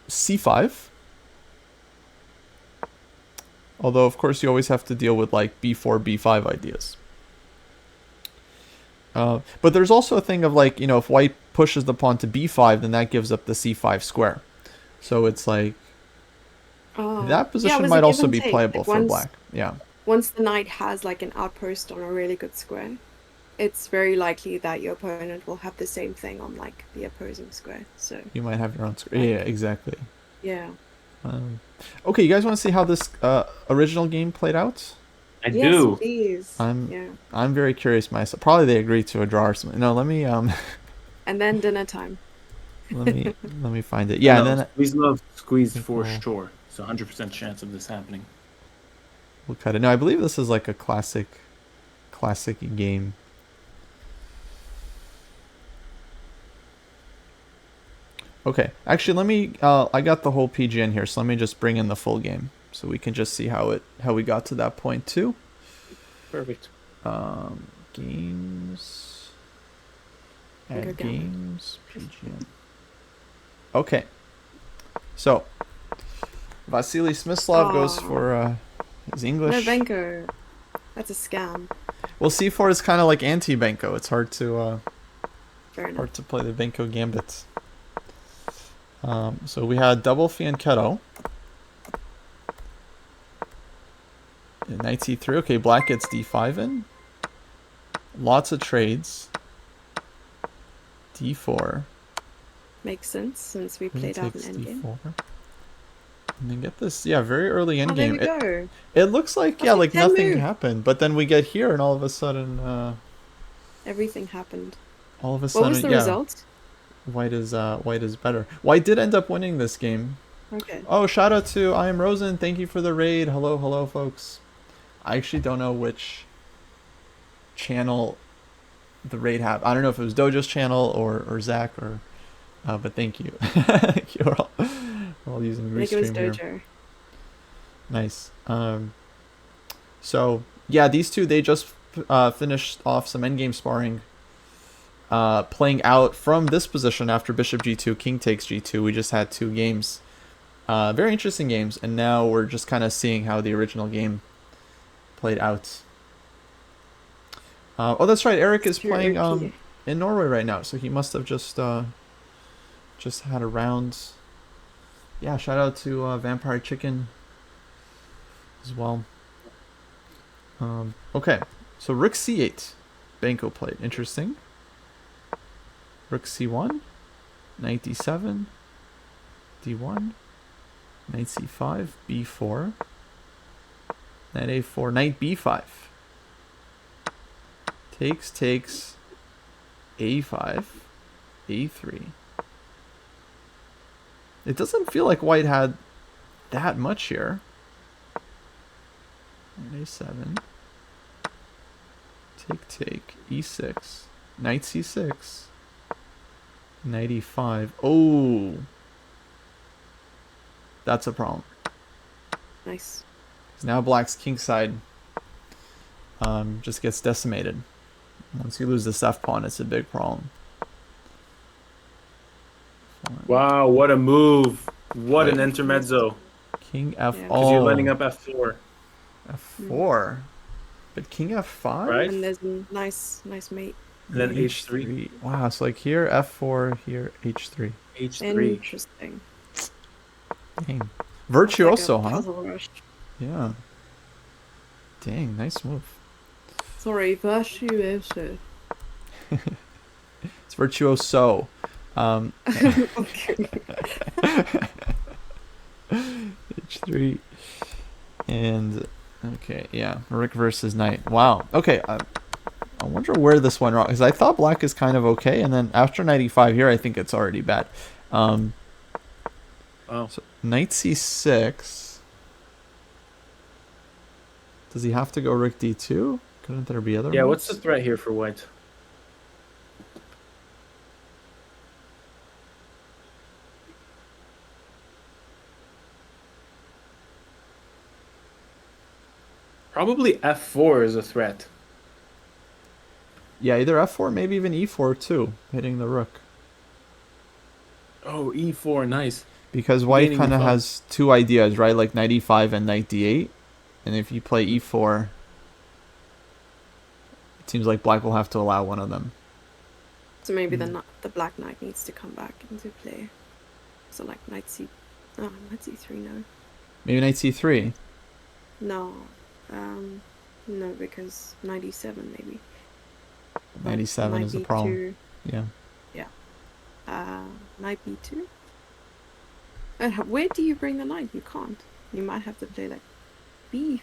c5. Although, of course, you always have to deal with like b4, b5 ideas. But there's also a thing of like, if white pushes the pawn to b5, then that gives up the c5 square. So it's like, that position might also be playable like for black. Yeah. Once the knight has like an outpost on a really good square, it's very likely that your opponent will have the same thing on like the opposing square. So You might have your own square. Yeah, exactly. yeah. Okay, you guys want to see how this original game played out? I Yes, do. please. Yeah. I'm very curious myself. Probably they agreed to a draw or something. No, let me And then dinner time. let me find it. Yeah, No, and then squeeze love, squeeze think for we'll- sure. It's a 100% chance of this happening. we'll cut it. No, I believe this is like a classic game. Okay, actually, let me. I got the whole PGN here, so let me just bring in the full game, so we can just see how we got to that point too. Perfect. Games. Okay, Add got it. games. PGN. Okay. So, Vasily Smyslov goes for his English. No, Benko. That's a scam. Well, C4 is kind of like anti-Benko. It's hard to Fair enough. hard to play the Benko gambit. So we had double fianchetto. Knight c3. Okay, black gets d5 in. Lots of trades. d4. Makes sense since we Queen played out an takes endgame. d4. And then get this, yeah, very early Oh, there endgame. we go. It looks like, That's yeah, a like 10 nothing move. happened. But then we get here and all of a sudden, Everything happened. all of a What sudden, was the yeah, result? white is better. White did end up winning this game. Okay. Oh, shout out to I Am Rosen. Thank you for the raid. Hello, folks. I actually don't know which channel the raid happened. I don't know if it was Dojo's channel or Zach or, but thank you. Thank you. We're all using I think it was Restream here. Dojo. Nice. So yeah, these two, they just finished off some endgame sparring. Playing out from this position after bishop g2, king takes g2. We just had two games. Very interesting games, and now we're just kind of seeing how the original game played out. Oh, that's right. Eric is playing in Norway right now, so he must have just had a round. Yeah, shout out to Vampire Chicken as well. Okay, so rook c8, Benko played. Interesting. Rook c1, knight d7, d1, knight c5, b4, knight a4, knight b5. Takes, a5, a3. It doesn't feel like white had that much here. Knight a7. Take, e6, knight c6, knight e5. Oh, that's a problem. Nice. Now black's kingside just gets decimated. Once you lose this f pawn, it's a big problem. Wow, what a move. What an Wait. intermezzo. King f. Yeah. Because you're lining up f4. f4. But king f5? Right? And there's a nice mate. And then H3. Wow, so like here F4, here H3. H3. Interesting. Dang. Sounds Virtuoso, like a huh? puzzle rush. Yeah. Dang, nice move. Sorry, virtuoso. It's virtuoso. Okay. H3. And, okay, yeah. Rick versus Knight. Wow. Okay, I wonder where this went wrong. Because I thought black is kind of okay. And then after knight e5 here, I think it's already bad. Oh. So knight c6. Does he have to go rook d2? Couldn't there be other Yeah, moves? what's the threat here for white? Probably F4 is a threat. Yeah, either f4, maybe even e4 too, hitting the rook. Oh, E4, nice. Because white Gaining the kind of pawn. has two ideas, right? Like knight e5 and knight d8. And if you play e4, it seems like black will have to allow one of them. So maybe the black knight needs to come back into play. So like knight c3 no. Maybe knight c3. No. No, because knight e7 maybe. Knight e7 Knight is the b2, problem. Yeah. Knight b2. Where do you bring the knight? You can't. You might have to play like b5.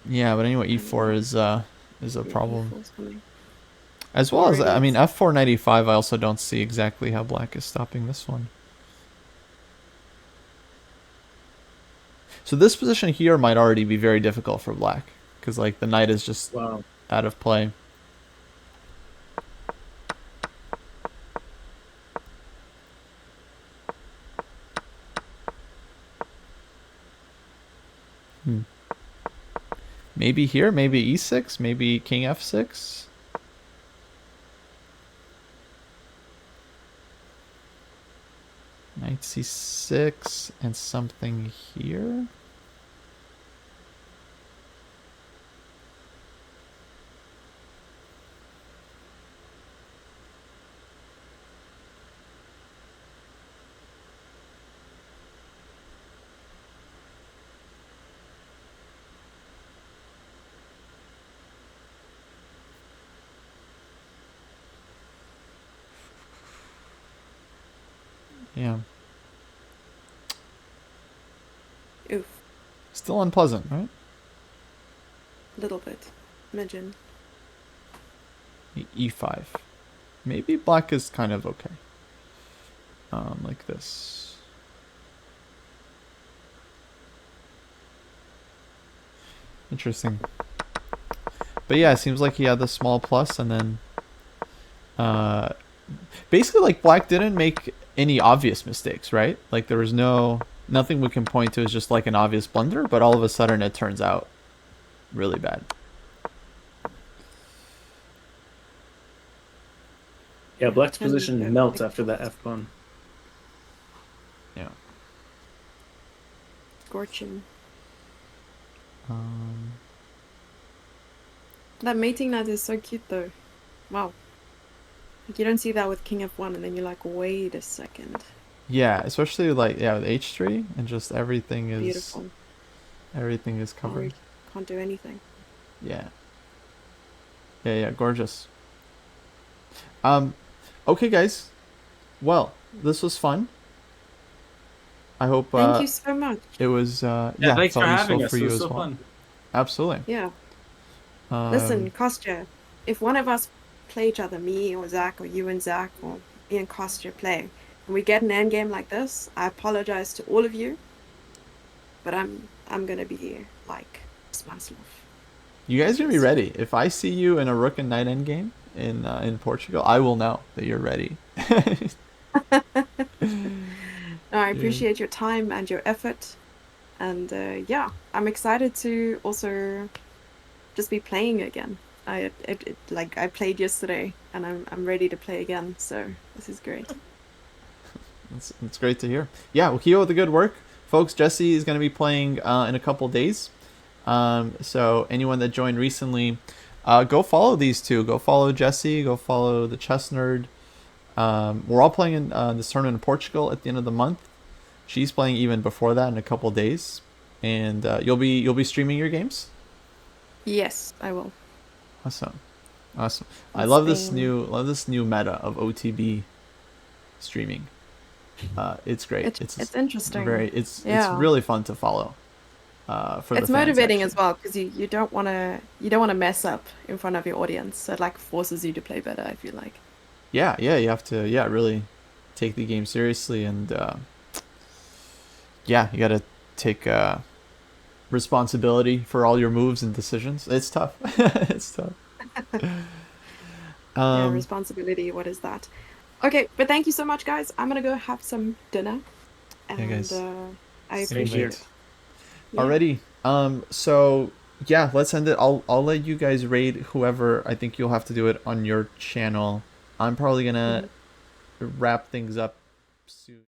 Yeah, but anyway, e4 is a Yeah, problem. e4's coming. As well as, Alright, I mean, let's- f4, knight e5, I also don't see exactly how black is stopping this one. So this position here might already be very difficult for black. Because, like, the knight is just Wow. out of play. Maybe here, maybe e6, maybe king f6. Knight c6 and something here. Yeah. Oof. Still unpleasant, right? Little bit. Imagine. E5. Maybe black is kind of okay. Like this. Interesting. But yeah, it seems like he had the small plus, and then basically, like, black didn't make any obvious mistakes, right? Like, there was nothing we can point to as just like an obvious blunder, but all of a sudden it turns out really bad. Yeah, black's And, position melts after that F pawn. Yeah. Scorching. Um, That mating knight is so cute though. Wow. Like, you don't see that with king f1 and then you're like, wait a second. yeah, especially like, yeah, with h3 and just everything is Beautiful. covered. Can't do anything. Yeah. Yeah, gorgeous. Okay, guys. Well, this was fun. I hope Thank you so much. it was Yeah, yeah, thanks for felt having useful us. for It you was as so well. fun. Absolutely. Yeah. Listen, Kostya, if one of us play each other, me or Zach, or you and Zach, or me and Kostya play, and we get an endgame like this, I apologize to all of you, but I'm gonna be like myself. you guys are gonna be ready. If I see you in a rook and knight endgame in Portugal, I will know that you're ready. No, I appreciate your time and your effort, and yeah, I'm excited to also just be playing again. Like I played yesterday, and I'm ready to play again. So this is great. It's great to hear. Yeah, well, keep up with the good work, folks. Jesse is going to be playing in a couple days. So anyone that joined recently, Go follow these two. Go follow Jesse. Go follow the ChessNerd. We're all playing in this tournament in Portugal at the end of the month. She's playing even before that in a couple days, and you'll be streaming your games. Yes, I will. Awesome. I In love this Spain. new meta of OTB streaming. It's great. It's interesting. It's Yeah. really fun to follow. For the It's fans, motivating actually. as well because you don't want to mess up in front of your audience. So it like forces you to play better. I feel like. Yeah, you have to really take the game seriously, and you got to take responsibility for all your moves and decisions. It's tough. It's tough. Yeah, responsibility. What is that? Okay, but thank you so much, guys. I'm gonna go have some dinner, and guys. I Same here. appreciate. Yeah. Alrighty. So yeah, let's end it. I'll let you guys raid whoever. I think you'll have to do it on your channel. I'm probably gonna wrap things up soon.